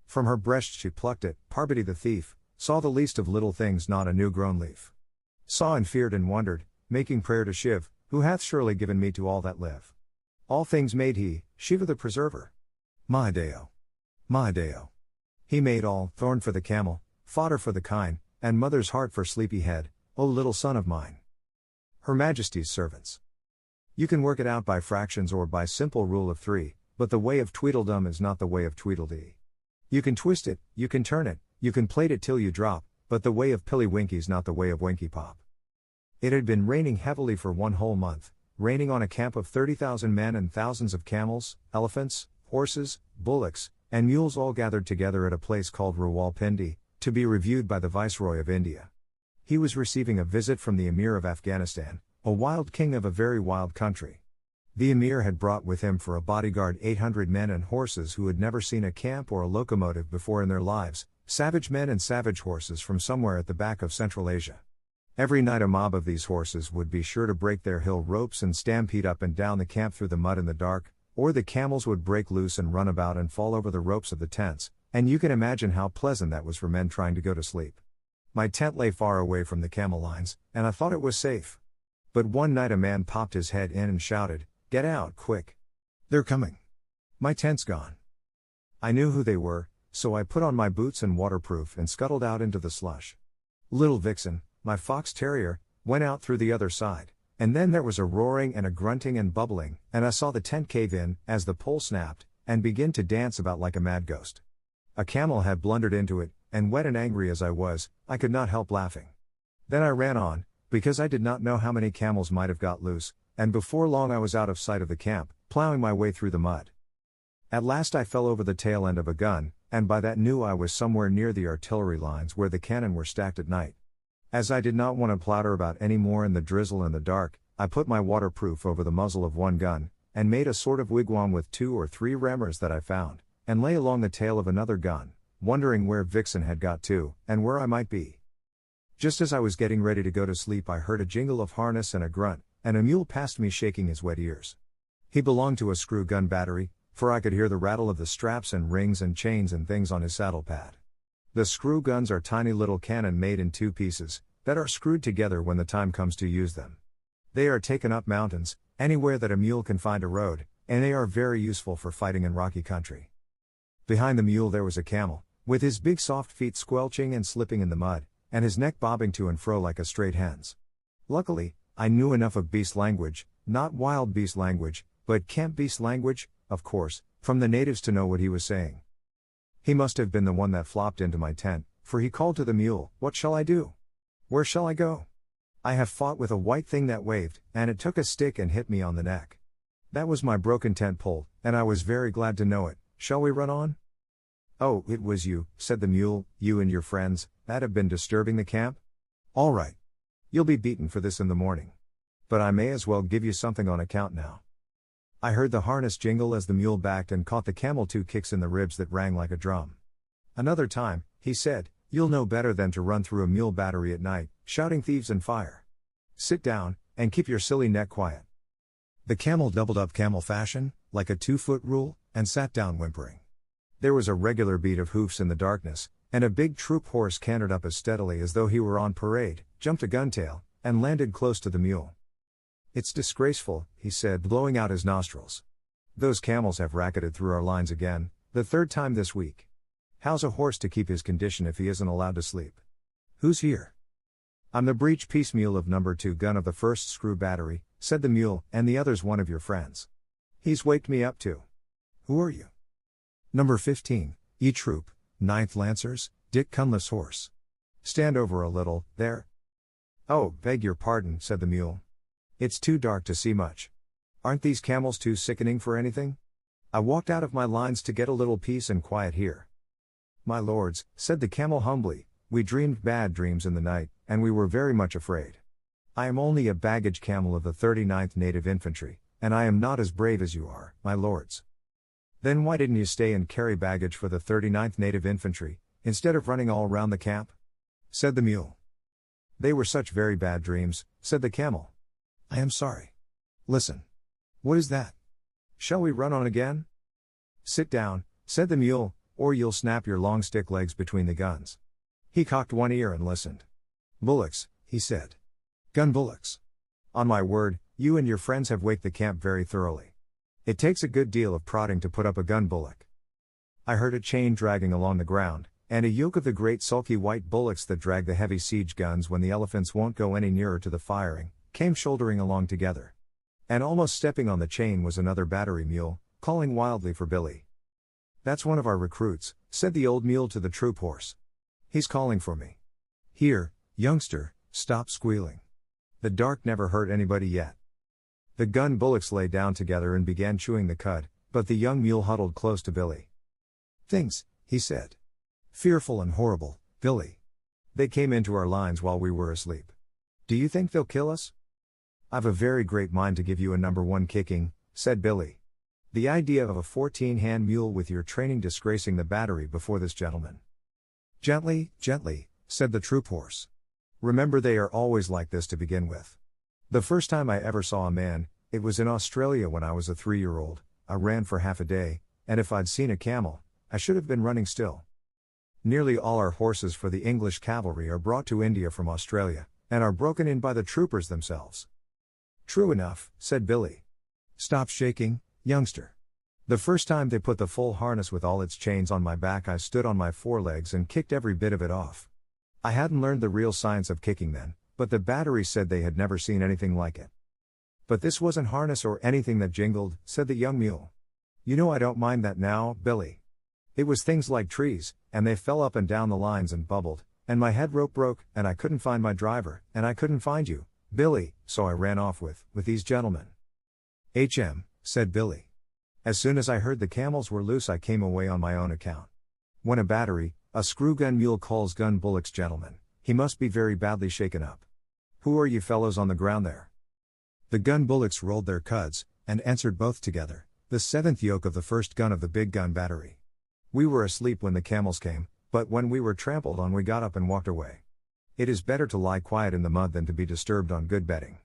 From her breast she plucked it, Parvati the thief, saw the least of little things not a new-grown leaf. Saw and feared and wondered, making prayer to Shiv, who hath surely given me to all that live. All things made he, Shiva the preserver. Mahadeo. Mahadeo. He made all, thorn for the camel, fodder for the kine, and mother's heart for sleepy head, O little son of mine. Her Majesty's servants. You can work it out by fractions or by simple rule of 3, but the way of Tweedledum is not the way of Tweedledee. You can twist it, you can turn it, you can plait it till you drop, but the way of Pilly-Winky's not the way of Winky Pop. It had been raining heavily for 1 whole month, raining on a camp of 30,000 men and thousands of camels, elephants, horses, bullocks, and mules all gathered together at a place called Rawalpindi, to be reviewed by the Viceroy of India. He was receiving a visit from the Emir of Afghanistan, a wild king of a very wild country. The Emir had brought with him for a bodyguard 800 men and horses who had never seen a camp or a locomotive before in their lives, savage men and savage horses from somewhere at the back of Central Asia. Every night a mob of these horses would be sure to break their hill ropes and stampede up and down the camp through the mud in the dark, or the camels would break loose and run about and fall over the ropes of the tents, and you can imagine how pleasant that was for men trying to go to sleep. My tent lay far away from the camel lines, and I thought it was safe. But one night a man popped his head in and shouted, "Get out, quick! They're coming! My tent's gone!" I knew who they were, so I put on my boots and waterproof and scuttled out into the slush. Little Vixen, my fox terrier, went out through the other side, and then there was a roaring and a grunting and bubbling, and I saw the tent cave in, as the pole snapped, and begin to dance about like a mad ghost. A camel had blundered into it, and wet and angry as I was, I could not help laughing. Then I ran on, because I did not know how many camels might have got loose, and before long I was out of sight of the camp, plowing my way through the mud. At last I fell over the tail end of a gun, and by that knew I was somewhere near the artillery lines where the cannon were stacked at night. As I did not want to plotter about any more in the drizzle and the dark, I put my waterproof over the muzzle of one gun, and made a sort of wigwam with 2 or 3 rammers that I found, and lay along the tail of another gun, wondering where Vixen had got to, and where I might be. Just as I was getting ready to go to sleep I heard a jingle of harness and a grunt, and a mule passed me shaking his wet ears. He belonged to a screw gun battery, for I could hear the rattle of the straps and rings and chains and things on his saddle pad. The screw guns are tiny little cannon made in 2 pieces, that are screwed together when the time comes to use them. They are taken up mountains, anywhere that a mule can find a road, and they are very useful for fighting in rocky country. Behind the mule there was a camel, with his big soft feet squelching and slipping in the mud, and his neck bobbing to and fro like a straight hen's. Luckily, I knew enough of beast language, not wild beast language, but camp beast language, of course, from the natives to know what he was saying. He must have been the one that flopped into my tent, for he called to the mule, "What shall I do? Where shall I go? I have fought with a white thing that waved, and it took a stick and hit me on the neck. That was my broken tent pole, and I was very glad to know it. Shall we run on?" "Oh, it was you," said the mule, "you and your friends, that have been disturbing the camp? All right. You'll be beaten for this in the morning. But I may as well give you something on account now." I heard the harness jingle as the mule backed and caught the camel 2 kicks in the ribs that rang like a drum. "Another time," he said, "you'll know better than to run through a mule battery at night, shouting thieves and fire. Sit down, and keep your silly neck quiet." The camel doubled up camel fashion, like a 2-foot rule, and sat down whimpering. There was a regular beat of hoofs in the darkness, and a big troop horse cantered up as steadily as though he were on parade, jumped a guntail, and landed close to the mule. "It's disgraceful," he said, blowing out his nostrils. "Those camels have racketed through our lines again, the 3rd time this week. How's a horse to keep his condition if he isn't allowed to sleep? Who's here?" I'm the breech piece mule of number 2 gun of the 1st screw battery, said the mule, and the other's one of your friends. He's waked me up too. Who are you? Number 15, E Troop, 9th Lancers, Dick Cunliffe's horse. Stand over a little, there. Oh, beg your pardon, said the mule. It's too dark to see much. Aren't these camels too sickening for anything? I walked out of my lines to get a little peace and quiet here. My lords, said the camel humbly, we dreamed bad dreams in the night, and we were very much afraid. I am only a baggage camel of the 39th Native Infantry, and I am not as brave as you are, my lords. Then why didn't you stay and carry baggage for the 39th Native Infantry, instead of running all round the camp? Said the mule. They were such very bad dreams, said the camel. I am sorry. Listen. What is that? Shall we run on again? Sit down, said the mule, or you'll snap your long stick legs between the guns. He cocked one ear and listened. Bullocks, he said. Gun bullocks. On my word, you and your friends have waked the camp very thoroughly. It takes a good deal of prodding to put up a gun bullock. I heard a chain dragging along the ground, and a yoke of the great sulky white bullocks that drag the heavy siege guns when the elephants won't go any nearer to the firing, came shouldering along together. And almost stepping on the chain was another battery mule, calling wildly for Billy. That's one of our recruits, said the old mule to the troop horse. He's calling for me. Here, youngster, stop squealing. The dark never hurt anybody yet. The gun bullocks lay down together and began chewing the cud, but the young mule huddled close to Billy. Things, he said. Fearful and horrible, Billy. They came into our lines while we were asleep. Do you think they'll kill us? I've a very great mind to give you a number 1 kicking, said Billy. The idea of a 14-hand mule with your training disgracing the battery before this gentleman. Gently, gently, said the troop horse. Remember they are always like this to begin with. The first time I ever saw a man, it was in Australia when I was a 3-year-old, I ran for half a day, and if I'd seen a camel, I should have been running still. Nearly all our horses for the English cavalry are brought to India from Australia, and are broken in by the troopers themselves. True enough, said Billy. Stop shaking, youngster. The first time they put the full harness with all its chains on my back, I stood on my forelegs and kicked every bit of it off. I hadn't learned the real science of kicking then, but the battery said they had never seen anything like it. But this wasn't harness or anything that jingled, said the young mule. You know I don't mind that now, Billy. It was things like trees, and they fell up and down the lines and bubbled, and my head rope broke, and I couldn't find my driver, and I couldn't find you, Billy, so I ran off with these gentlemen. Said Billy. As soon as I heard the camels were loose, I came away on my own account. When a battery, a screw gun mule calls gun bullocks gentlemen, he must be very badly shaken up. Who are you fellows on the ground there? The gun bullocks rolled their cuds, and answered both together, the 7th yoke of the 1st gun of the big gun battery. We were asleep when the camels came, but when we were trampled on we got up and walked away. It is better to lie quiet in the mud than to be disturbed on good bedding.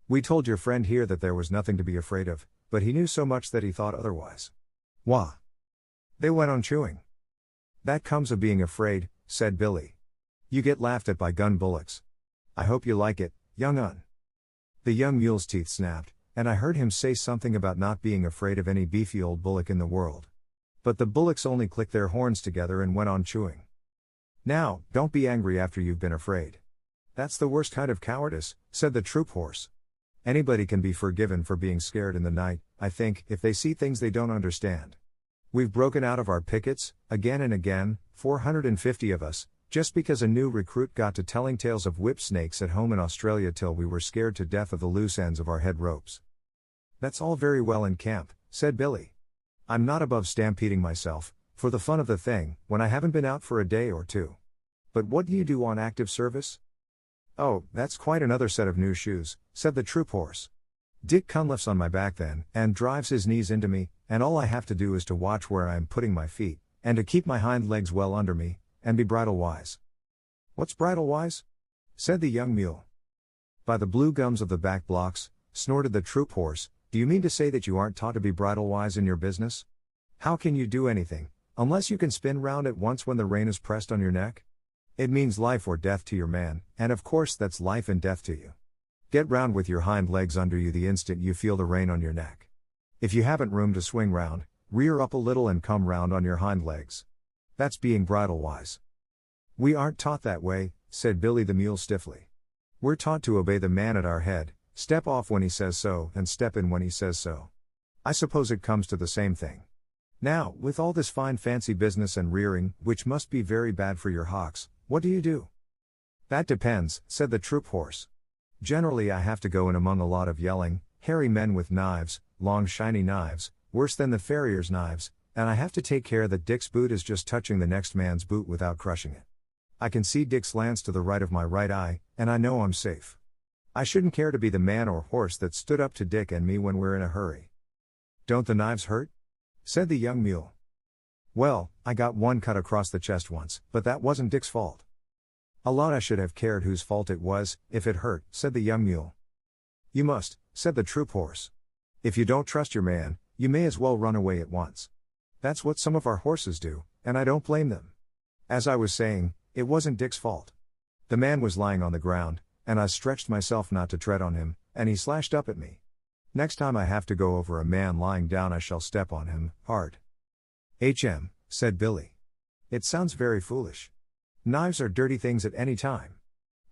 We told your friend here that there was nothing to be afraid of, but he knew so much that he thought otherwise. Wah! They went on chewing. That comes of being afraid, said Billy. You get laughed at by gun bullocks. I hope you like it, young un. The young mule's teeth snapped, and I heard him say something about not being afraid of any beefy old bullock in the world. But the bullocks only clicked their horns together and went on chewing. Now, don't be angry after you've been afraid. That's the worst kind of cowardice, said the troop horse. Anybody can be forgiven for being scared in the night, I think, if they see things they don't understand. We've broken out of our pickets, again and again, 450 of us, just because a new recruit got to telling tales of whip snakes at home in Australia till we were scared to death of the loose ends of our head ropes. That's all very well in camp, said Billy. I'm not above stampeding myself, for the fun of the thing, when I haven't been out for a day or two. But what do you do on active service? Oh, that's quite another set of new shoes, said the troop horse. Dick Cunliffe's on my back then, and drives his knees into me, and all I have to do is to watch where I am putting my feet, and to keep my hind legs well under me, and be bridle wise. What's bridle wise? Said the young mule. By the blue gums of the back blocks, snorted the troop horse, do you mean to say that you aren't taught to be bridle wise in your business? How can you do anything, unless you can spin round at once when the rein is pressed on your neck? It means life or death to your man, and of course that's life and death to you. Get round with your hind legs under you the instant you feel the rein on your neck. If you haven't room to swing round, rear up a little and come round on your hind legs. That's being bridle wise. We aren't taught that way, said Billy the mule stiffly. We're taught to obey the man at our head, step off when he says so, and step in when he says so. I suppose it comes to the same thing. Now, with all this fine fancy business and rearing, which must be very bad for your hocks, what do you do? That depends, said the troop horse. Generally I have to go in among a lot of yelling, hairy men with knives, long shiny knives, worse than the farrier's knives, and I have to take care that Dick's boot is just touching the next man's boot without crushing it. I can see Dick's lance to the right of my right eye, and I know I'm safe. I shouldn't care to be the man or horse that stood up to Dick and me when we're in a hurry. Don't the knives hurt? Said the young mule. Well, I got one cut across the chest once, but that wasn't Dick's fault. A lot I should have cared whose fault it was, if it hurt, said the young mule. You must, said the troop horse. If you don't trust your man, you may as well run away at once. That's what some of our horses do, and I don't blame them. As I was saying, it wasn't Dick's fault. The man was lying on the ground, and I stretched myself not to tread on him, and he slashed up at me. Next time I have to go over a man lying down I shall step on him, hard. Said Billy. It sounds very foolish. Knives are dirty things at any time.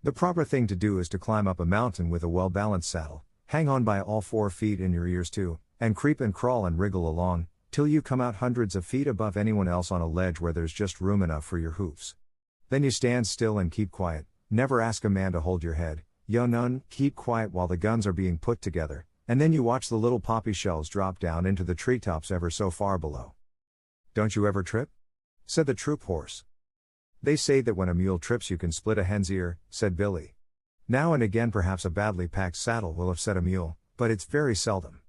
The proper thing to do is to climb up a mountain with a well-balanced saddle, hang on by all 4 feet in your ears too, and creep and crawl and wriggle along, till you come out hundreds of feet above anyone else on a ledge where there's just room enough for your hoofs. Then you stand still and keep quiet, never ask a man to hold your head, none, keep quiet while the guns are being put together, and then you watch the little poppy shells drop down into the treetops ever so far below. Don't you ever trip? Said the troop horse. They say that when a mule trips you can split a hen's ear, said Billy. Now and again perhaps a badly packed saddle will upset a mule, but it's very seldom.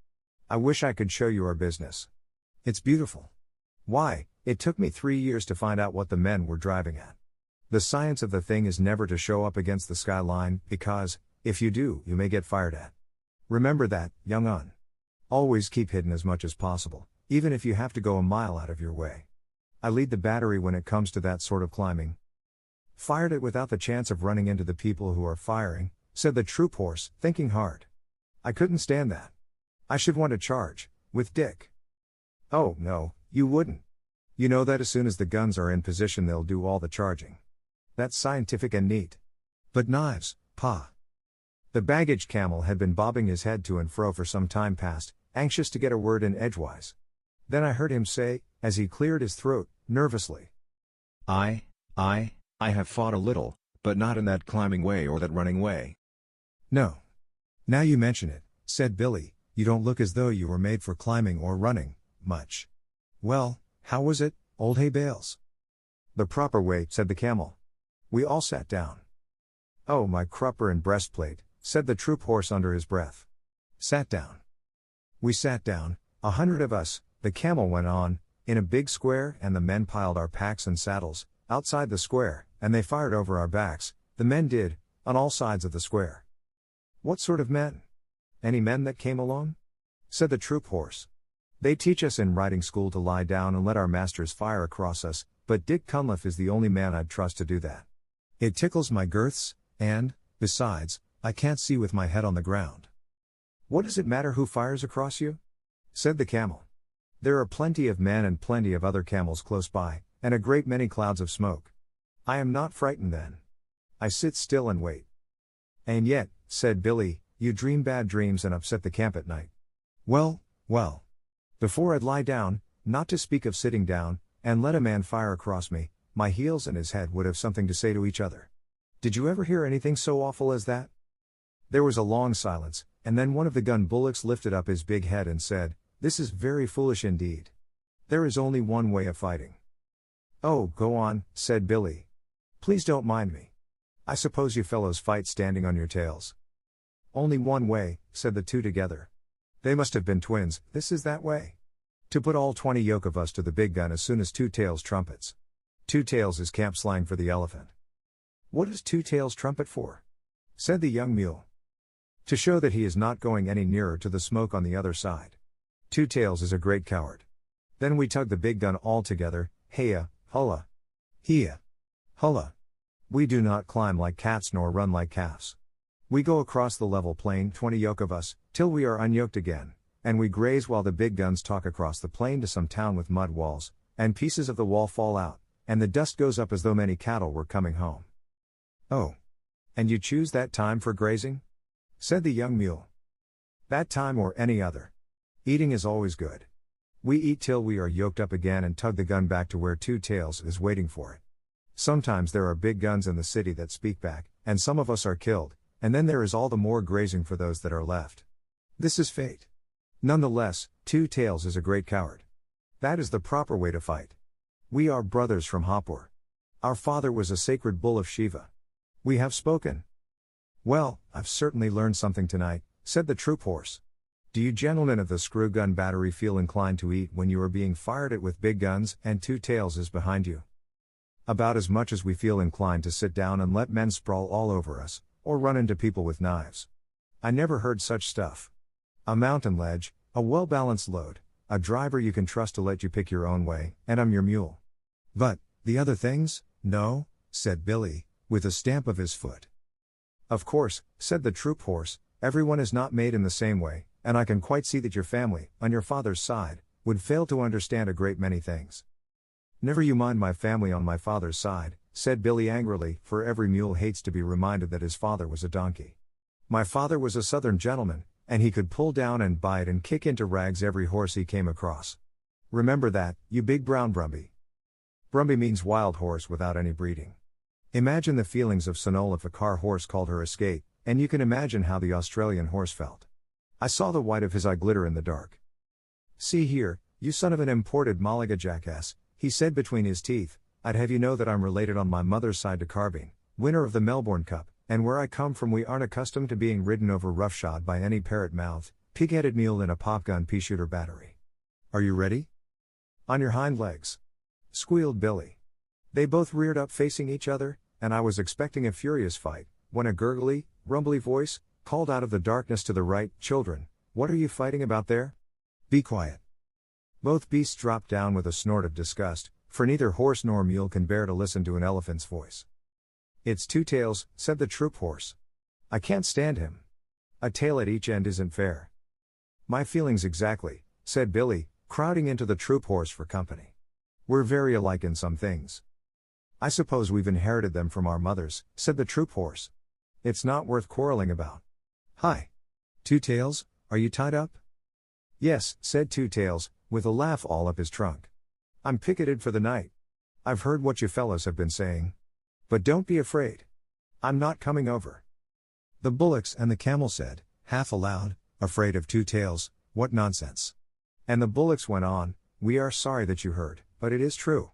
I wish I could show you our business. It's beautiful. Why, it took me 3 years to find out what the men were driving at. The science of the thing is never to show up against the skyline, because, if you do, you may get fired at. Remember that, young un. Always keep hidden as much as possible, even if you have to go a mile out of your way. I lead the battery when it comes to that sort of climbing. Fired it without the chance of running into the people who are firing, said the troop horse, thinking hard. I couldn't stand that. I should want to charge, with Dick. Oh, no, you wouldn't. You know that as soon as the guns are in position they'll do all the charging. That's scientific and neat. But knives, Pa. The baggage camel had been bobbing his head to and fro for some time past, anxious to get a word in edgewise. Then I heard him say, as he cleared his throat, nervously. I have fought a little, but not in that climbing way or that running way. No. Now you mention it, said Billy, you don't look as though you were made for climbing or running, much. Well, how was it, old hay bales? The proper way, said the camel. We all sat down. Oh, my crupper and breastplate, said the troop horse under his breath. Sat down. We sat down, 100 of us, the camel went on, in a big square, and the men piled our packs and saddles, outside the square, and they fired over our backs, the men did, on all sides of the square. What sort of men? Any men that came along? Said the troop horse. They teach us in riding school to lie down and let our masters fire across us, but Dick Cunliffe is the only man I'd trust to do that. It tickles my girths, and, besides, I can't see with my head on the ground. What does it matter who fires across you? Said the camel. There are plenty of men and plenty of other camels close by, and a great many clouds of smoke. I am not frightened then. I sit still and wait. And yet, said Billy, you dream bad dreams and upset the camp at night. Well. Before I'd lie down, not to speak of sitting down, and let a man fire across me, my heels and his head would have something to say to each other. Did you ever hear anything so awful as that? There was a long silence, and then one of the gun bullocks lifted up his big head and said, This is very foolish indeed. There is only one way of fighting. Oh, go on, said Billy. Please don't mind me. I suppose you fellows fight standing on your tails. Only one way, said the two together. They must have been twins, this is that way. To put all 20 yoke of us to the big gun as soon as Two Tails trumpets. Two Tails is camp slang for the elephant. What is Two Tails trumpet for? Said the young mule. To show that he is not going any nearer to the smoke on the other side. Two Tails is a great coward. Then we tug the big gun all together, heya, hulla. Heya. Hulla. We do not climb like cats nor run like calves. We go across the level plain, 20 yoke of us, till we are unyoked again, and we graze while the big guns talk across the plain to some town with mud walls, and pieces of the wall fall out, and the dust goes up as though many cattle were coming home. Oh. And you choose that time for grazing? Said the young mule. That time or any other. Eating is always good. We eat till we are yoked up again and tug the gun back to where Two Tails is waiting for it. Sometimes there are big guns in the city that speak back, and some of us are killed, and then there is all the more grazing for those that are left. This is fate. Nonetheless, Two Tails is a great coward. That is the proper way to fight. We are brothers from Hapur. Our father was a sacred bull of Shiva. We have spoken. Well, I've certainly learned something tonight, said the troop horse. Do you gentlemen of the screw gun battery feel inclined to eat when you are being fired at with big guns and Two Tails is behind you? About as much as we feel inclined to sit down and let men sprawl all over us, or run into people with knives. I never heard such stuff. A mountain ledge, a well-balanced load, a driver you can trust to let you pick your own way, and I'm your mule. But, the other things, no, said Billy, with a stamp of his foot. Of course, said the troop horse, everyone is not made in the same way, and I can quite see that your family, on your father's side, would fail to understand a great many things. Never you mind my family on my father's side, said Billy angrily, for every mule hates to be reminded that his father was a donkey. My father was a southern gentleman, and he could pull down and bite and kick into rags every horse he came across. Remember that, you big brown Brumby. Brumby means wild horse without any breeding. Imagine the feelings of Sonol if a car horse called her a skate, and you can imagine how the Australian horse felt. I saw the white of his eye glitter in the dark. See here, you son of an imported Malaga jackass, he said between his teeth, I'd have you know that I'm related on my mother's side to Carbine, winner of the Melbourne Cup, and where I come from we aren't accustomed to being ridden over roughshod by any parrot-mouthed, pig-headed mule in a popgun pea-shooter battery. Are you ready? On your hind legs. Squealed Billy. They both reared up facing each other, and I was expecting a furious fight, when a gurgly, rumbly voice called out of the darkness to the right, Children, what are you fighting about there? Be quiet. Both beasts dropped down with a snort of disgust, for neither horse nor mule can bear to listen to an elephant's voice. It's Two Tails, said the troop horse. I can't stand him. A tail at each end isn't fair. My feelings exactly, said Billy, crowding into the troop horse for company. We're very alike in some things. I suppose we've inherited them from our mothers, said the troop horse. It's not worth quarreling about. Hi. Two Tails, are you tied up? Yes, said Two Tails, with a laugh all up his trunk. I'm picketed for the night. I've heard what you fellows have been saying. But don't be afraid. I'm not coming over. The bullocks and the camel said, half aloud, afraid of Two Tails, what nonsense. And the bullocks went on, we are sorry that you heard, but it is true.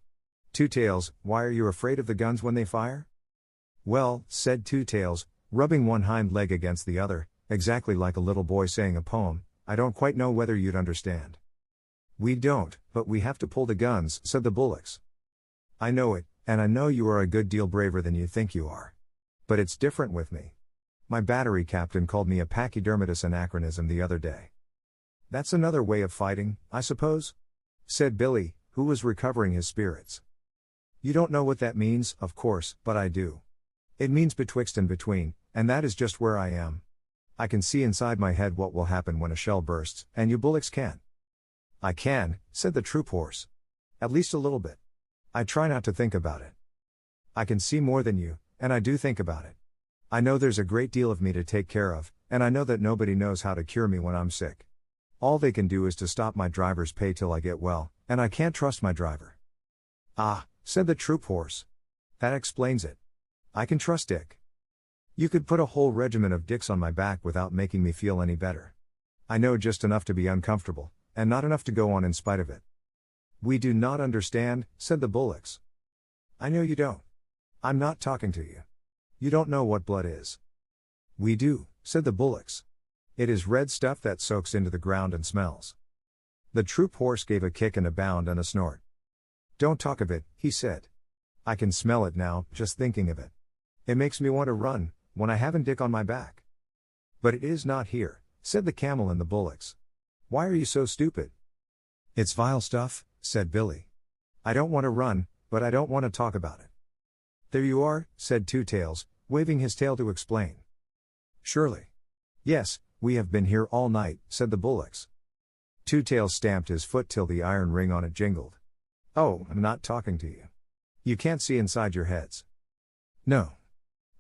Two Tails, why are you afraid of the guns when they fire? Well, said Two Tails, rubbing one hind leg against the other, exactly like a little boy saying a poem, I don't quite know whether you'd understand. We don't, but we have to pull the guns, said the bullocks. I know it, and I know you are a good deal braver than you think you are. But it's different with me. My battery captain called me a pachydermatous anachronism the other day. That's another way of fighting, I suppose? Said Billy, who was recovering his spirits. You don't know what that means, of course, but I do. It means betwixt and between, and that is just where I am. I can see inside my head what will happen when a shell bursts, and you bullocks can't. I can, said the troop horse. At least a little bit. I try not to think about it. I can see more than you, and I do think about it. I know there's a great deal of me to take care of, and I know that nobody knows how to cure me when I'm sick. All they can do is to stop my driver's pay till I get well, and I can't trust my driver. Ah, said the troop horse. That explains it. I can trust Dick. You could put a whole regiment of Dicks on my back without making me feel any better. I know just enough to be uncomfortable, and not enough to go on in spite of it. We do not understand, said the bullocks. I know you don't. I'm not talking to you. You don't know what blood is. We do, said the bullocks. It is red stuff that soaks into the ground and smells. The troop horse gave a kick and a bound and a snort. Don't talk of it, he said. I can smell it now, just thinking of it. It makes me want to run, when I haven't Dick on my back. But it is not here, said the camel and the bullocks. Why are you so stupid? It's vile stuff, said Billy. I don't want to run, but I don't want to talk about it. There you are, said Two Tails, waving his tail to explain. Surely. Yes, we have been here all night, said the bullocks. Two Tails stamped his foot till the iron ring on it jingled. Oh, I'm not talking to you. You can't see inside your heads. No.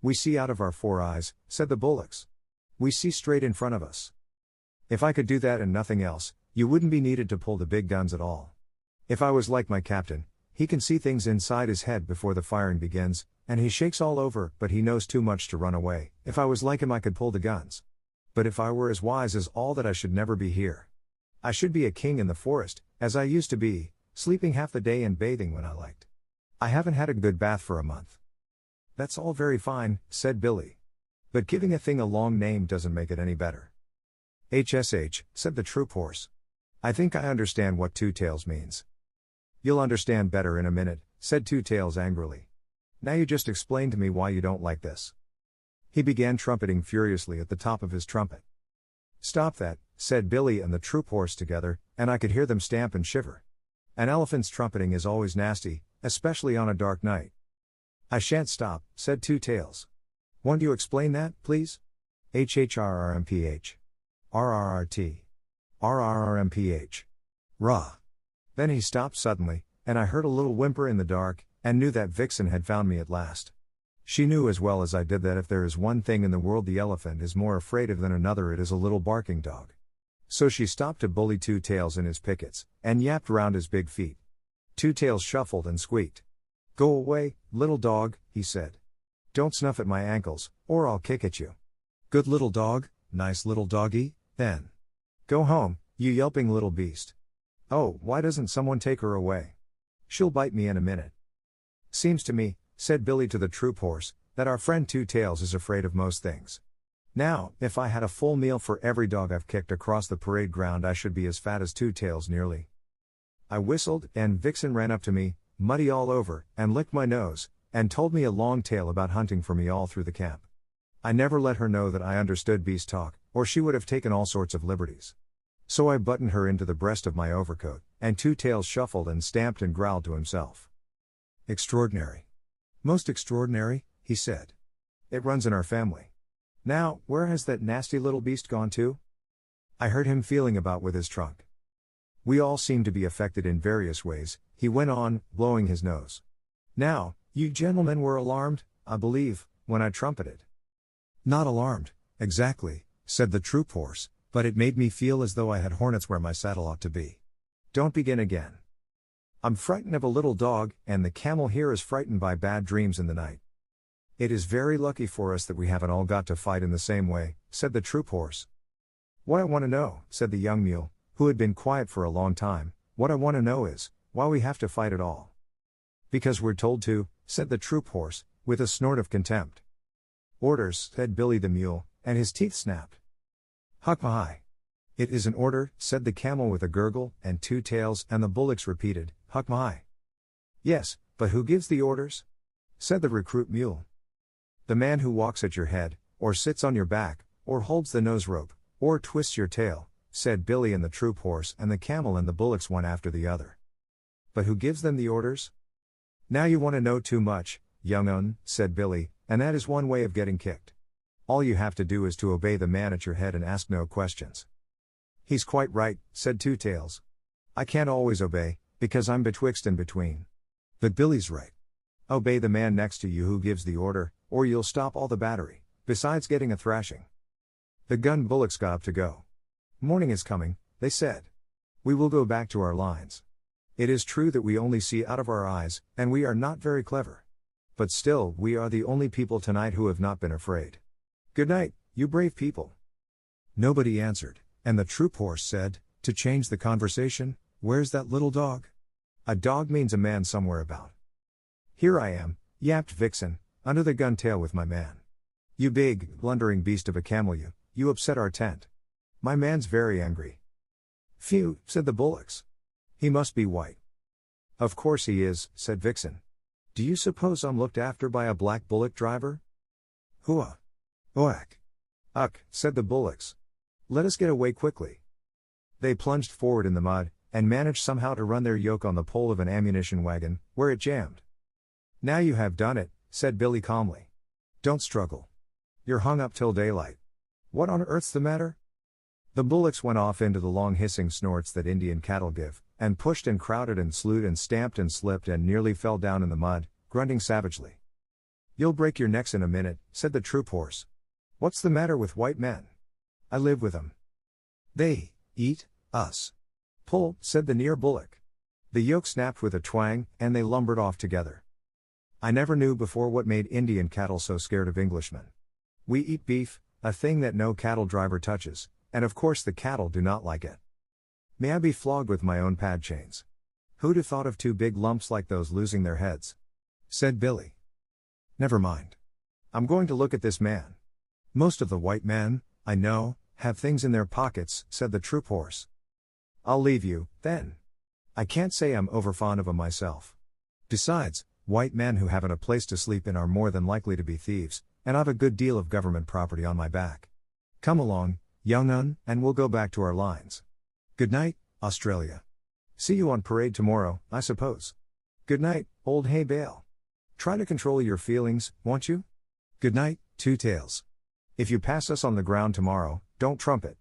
We see out of our 4 eyes, said the bullocks. We see straight in front of us. If I could do that and nothing else, you wouldn't be needed to pull the big guns at all. If I was like my captain, he can see things inside his head before the firing begins, and he shakes all over, but he knows too much to run away. If I was like him, I could pull the guns. But if I were as wise as all that, I should never be here. I should be a king in the forest, as I used to be, sleeping half the day and bathing when I liked. I haven't had a good bath for a month. That's all very fine, said Billy. But giving a thing a long name doesn't make it any better. HSH, said the troop horse. I think I understand what Two Tails means. You'll understand better in a minute, said Two Tails angrily. Now you just explain to me why you don't like this. He began trumpeting furiously at the top of his trumpet. Stop that, said Billy and the troop horse together, and I could hear them stamp and shiver. An elephant's trumpeting is always nasty, especially on a dark night. I shan't stop, said Two Tails. Won't you explain that, please? HHRRMPH. RRRT. RRRMPH. Rah. Then he stopped suddenly, and I heard a little whimper in the dark, and knew that Vixen had found me at last. She knew as well as I did that if there is one thing in the world the elephant is more afraid of than another, it is a little barking dog. So she stopped to bully Two Tails in his pickets, and yapped round his big feet. Two Tails shuffled and squeaked. Go away, little dog, he said. Don't snuff at my ankles, or I'll kick at you. Good little dog, nice little doggy, then. Go home, you yelping little beast. Oh, why doesn't someone take her away? She'll bite me in a minute. Seems to me, said Billy to the troop horse, that our friend Two Tails is afraid of most things. Now, if I had a full meal for every dog I've kicked across the parade ground, I should be as fat as Two Tails nearly. I whistled, and Vixen ran up to me, muddy all over, and licked my nose, and told me a long tale about hunting for me all through the camp. I never let her know that I understood beast talk, or she would have taken all sorts of liberties. So I buttoned her into the breast of my overcoat, and Two Tails shuffled and stamped and growled to himself. Extraordinary. Most extraordinary, he said. It runs in our family. Now, where has that nasty little beast gone to? I heard him feeling about with his trunk. We all seem to be affected in various ways, he went on, blowing his nose. Now, you gentlemen were alarmed, I believe, when I trumpeted. Not alarmed, exactly, said the troop horse, but it made me feel as though I had hornets where my saddle ought to be. Don't begin again. I'm frightened of a little dog, and the camel here is frightened by bad dreams in the night. It is very lucky for us that we haven't all got to fight in the same way, said the troop horse. What I want to know, said the young mule, who had been quiet for a long time, what I want to know is, why we have to fight at all. Because we're told to, said the troop horse, with a snort of contempt. Orders, said Billy the mule, and his teeth snapped. Huck-my-hi. It is an order, said the camel with a gurgle, and Two Tails and the bullocks repeated, Huck-my-hi. Yes, but who gives the orders? Said the recruit mule. The man who walks at your head, or sits on your back, or holds the nose rope, or twists your tail, said Billy and the troop horse and the camel and the bullocks one after the other. But who gives them the orders? Now you want to know too much, young un, said Billy, and that is one way of getting kicked. All you have to do is to obey the man at your head and ask no questions. He's quite right, said Two Tails. I can't always obey, because I'm betwixt and between. But Billy's right. Obey the man next to you who gives the order, or you'll stop all the battery, besides getting a thrashing. The gun bullocks got up to go. Morning is coming, they said. We will go back to our lines. It is true that we only see out of our eyes, and we are not very clever. But still, we are the only people tonight who have not been afraid. Good night, you brave people. Nobody answered, and the troop horse said, to change the conversation, where's that little dog? A dog means a man somewhere about. Here I am, yapped Vixen, under the gun tail with my man. You big, blundering beast of a camel, you upset our tent. My man's very angry. Phew, said the bullocks. He must be white. Of course he is, said Vixen. Do you suppose I'm looked after by a black bullock driver? Hooah. Oak. Uck, said the bullocks. Let us get away quickly. They plunged forward in the mud, and managed somehow to run their yoke on the pole of an ammunition wagon, where it jammed. Now you have done it, said Billy calmly. Don't struggle. You're hung up till daylight. What on earth's the matter? The bullocks went off into the long hissing snorts that Indian cattle give, and pushed and crowded and slewed and stamped and slipped and nearly fell down in the mud, grunting savagely. You'll break your necks in a minute, said the troop horse. What's the matter with white men? I live with them. They eat us. Pull, said the near bullock. The yoke snapped with a twang, and they lumbered off together. I never knew before what made Indian cattle so scared of Englishmen. We eat beef, a thing that no cattle driver touches, and of course the cattle do not like it. May I be flogged with my own pad chains. Who'd have thought of two big lumps like those losing their heads? Said Billy. Never mind. I'm going to look at this man. Most of the white men, I know, have things in their pockets, said the troop horse. I'll leave you, then. I can't say I'm overfond of 'em myself. Besides, white men who haven't a place to sleep in are more than likely to be thieves, and I've a good deal of government property on my back. Come along, young un, and we'll go back to our lines. Good night, Australia. See you on parade tomorrow, I suppose. Good night, old hay bale. Try to control your feelings, won't you? Good night, Two Tails. If you pass us on the ground tomorrow, don't trumpet.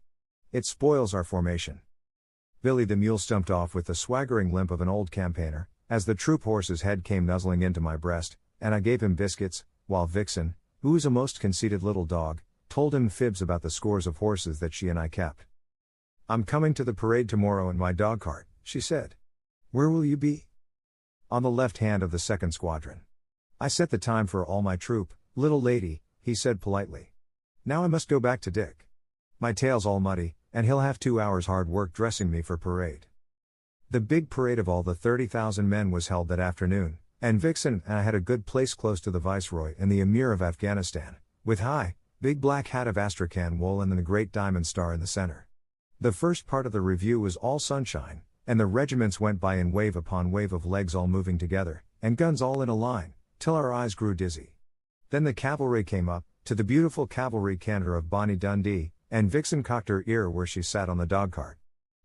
It spoils our formation. Billy the mule stumped off with the swaggering limp of an old campaigner, as the troop horse's head came nuzzling into my breast, and I gave him biscuits, while Vixen, who is a most conceited little dog, told him fibs about the scores of horses that she and I kept. I'm coming to the parade tomorrow in my dog cart, she said. Where will you be? On the left hand of the second squadron. I set the time for all my troop, little lady, he said politely. Now I must go back to Dick. My tail's all muddy, and he'll have 2 hours hard work dressing me for parade. The big parade of all the 30,000 men was held that afternoon, and Vixen and I had a good place close to the Viceroy and the Emir of Afghanistan, with high, big black hat of Astrakhan wool and the great diamond star in the center. The first part of the review was all sunshine, and the regiments went by in wave upon wave of legs all moving together, and guns all in a line, till our eyes grew dizzy. Then the cavalry came up, to the beautiful cavalry canter of Bonnie Dundee, and Vixen cocked her ear where she sat on the dogcart.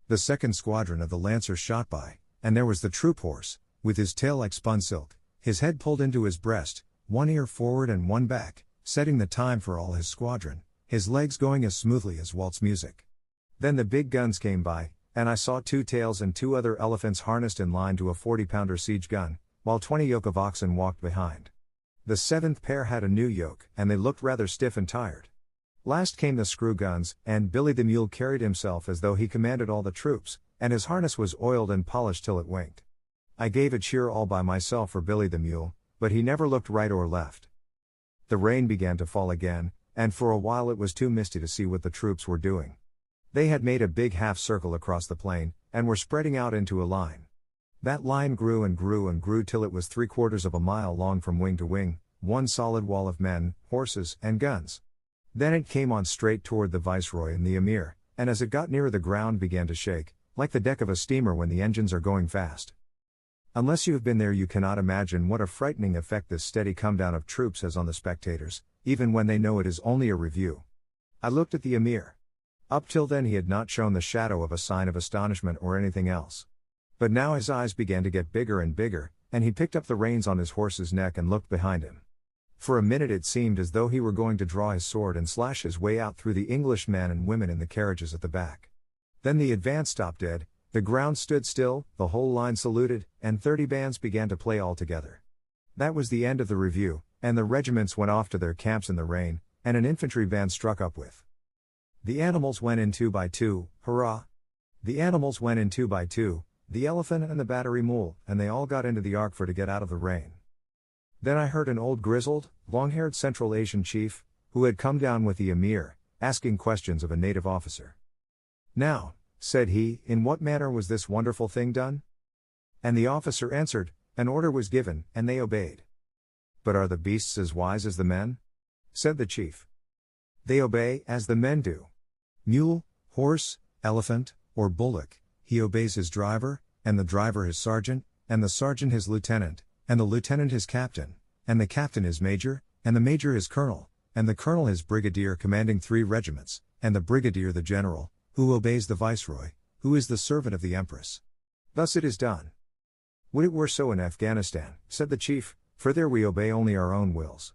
The second squadron of the Lancers shot by, and there was the troop horse, with his tail like spun silk, his head pulled into his breast, one ear forward and one back, setting the time for all his squadron, his legs going as smoothly as waltz music. Then the big guns came by, and I saw Two Tails and 2 other elephants harnessed in line to a 40-pounder siege gun, while 20 yoke of oxen walked behind. The 7th pair had a new yoke, and they looked rather stiff and tired. Last came the screw guns, and Billy the mule carried himself as though he commanded all the troops, and his harness was oiled and polished till it winked. I gave a cheer all by myself for Billy the mule, but he never looked right or left. The rain began to fall again, and for a while it was too misty to see what the troops were doing. They had made a big half circle across the plain, and were spreading out into a line. That line grew and grew and grew till it was 3/4 of a mile long from wing to wing, one solid wall of men, horses, and guns. Then it came on straight toward the Viceroy and the Emir, and as it got nearer the ground began to shake, like the deck of a steamer when the engines are going fast. Unless you have been there you cannot imagine what a frightening effect this steady come down of troops has on the spectators, even when they know it is only a review. I looked at the Emir. Up till then he had not shown the shadow of a sign of astonishment or anything else. But now his eyes began to get bigger and bigger, and he picked up the reins on his horse's neck and looked behind him. For a minute it seemed as though he were going to draw his sword and slash his way out through the English men and women in the carriages at the back. Then the advance stopped dead, the ground stood still, the whole line saluted, and 30 bands began to play all together. That was the end of the review, and the regiments went off to their camps in the rain, and an infantry band struck up with "The animals went in 2 by 2, hurrah! The animals went in 2 by 2, the elephant and the battery mule, and they all got into the ark for to get out of the rain." Then I heard an old grizzled, long-haired Central Asian chief, who had come down with the Emir, asking questions of a native officer. "Now," said he, "in what manner was this wonderful thing done?" And the officer answered, "An order was given, and they obeyed." "But are the beasts as wise as the men?" said the chief. "They obey as the men do. Mule, horse, elephant, or bullock, he obeys his driver, and the driver his sergeant, and the sergeant his lieutenant, and the lieutenant his captain, and the captain his major, and the major his colonel, and the colonel his brigadier commanding 3 regiments, and the brigadier the general, who obeys the viceroy, who is the servant of the empress. Thus it is done." "Would it were so in Afghanistan," said the chief, "for there we obey only our own wills."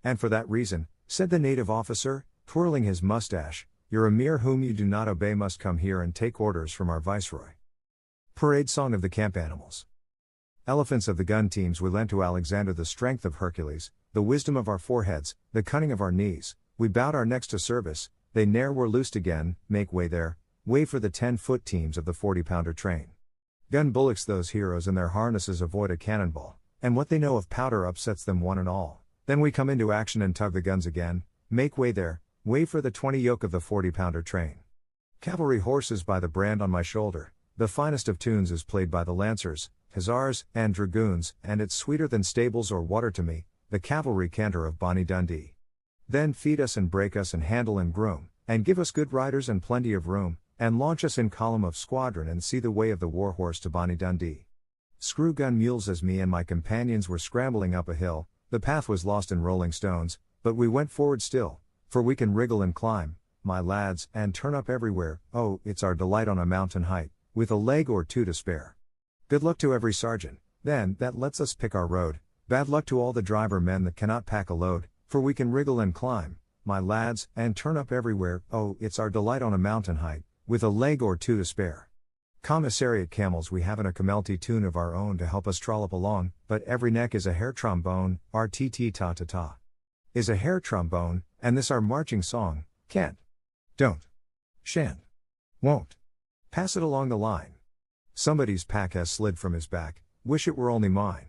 "And for that reason," said the native officer, twirling his mustache, "your emir whom you do not obey must come here and take orders from our viceroy." Parade song of the camp animals. Elephants of the gun teams we lent to Alexander the strength of Hercules, the wisdom of our foreheads, the cunning of our knees, we bowed our necks to service, they ne'er were loosed again, make way there, way for the 10-foot teams of the 40-pounder train. Gun bullocks those heroes in their harnesses avoid a cannonball, and what they know of powder upsets them one and all. Then we come into action and tug the guns again, make way there, way for the 20 yoke of the 40-pounder train. Cavalry horses by the brand on my shoulder, the finest of tunes is played by the lancers, hussars, and dragoons, and it's sweeter than stables or water to me, the cavalry canter of Bonnie Dundee. Then feed us and break us and handle and groom, and give us good riders and plenty of room, and launch us in column of squadron and see the way of the war horse to Bonnie Dundee. Screw gun mules as me and my companions were scrambling up a hill, the path was lost in rolling stones, but we went forward still, for we can wriggle and climb, my lads, and turn up everywhere, oh, it's our delight on a mountain height, with a leg or two to spare. Good luck to every sergeant, then, that lets us pick our road, bad luck to all the driver men that cannot pack a load, for we can wriggle and climb, my lads, and turn up everywhere, oh, it's our delight on a mountain height, with a leg or two to spare. Commissariat camels we haven't a camelty tune of our own to help us trollop along, but every neck is a hair trombone, RTT ta ta ta. Is a hair trombone, and this our marching song, can't, don't, shan't, won't. Pass it along the line. Somebody's pack has slid from his back, wish it were only mine.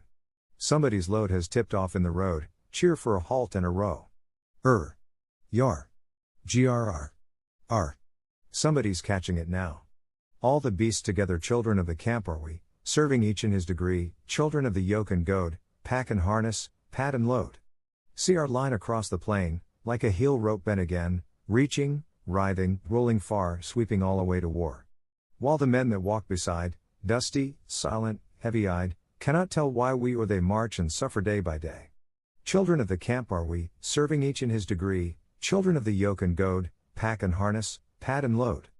Somebody's load has tipped off in the road, cheer for a halt and a row. Yar. GRR. R. Somebody's catching it now. All the beasts together, children of the camp are we, serving each in his degree, children of the yoke and goad, pack and harness, pad and load. See our line across the plain, like a heel rope bent again, reaching, writhing, rolling far, sweeping all away to war. While the men that walk beside, dusty, silent, heavy-eyed, cannot tell why we or they march and suffer day by day. Children of the camp are we, serving each in his degree, children of the yoke and goad, pack and harness, pad and load.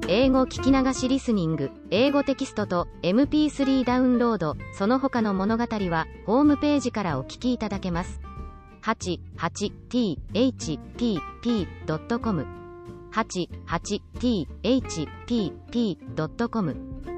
英語聞き流しリスニング、英語テキストと MP3 ダウンロード、その他の物語はホームページからお聞きいただけます。88thpp.com 88thpp.com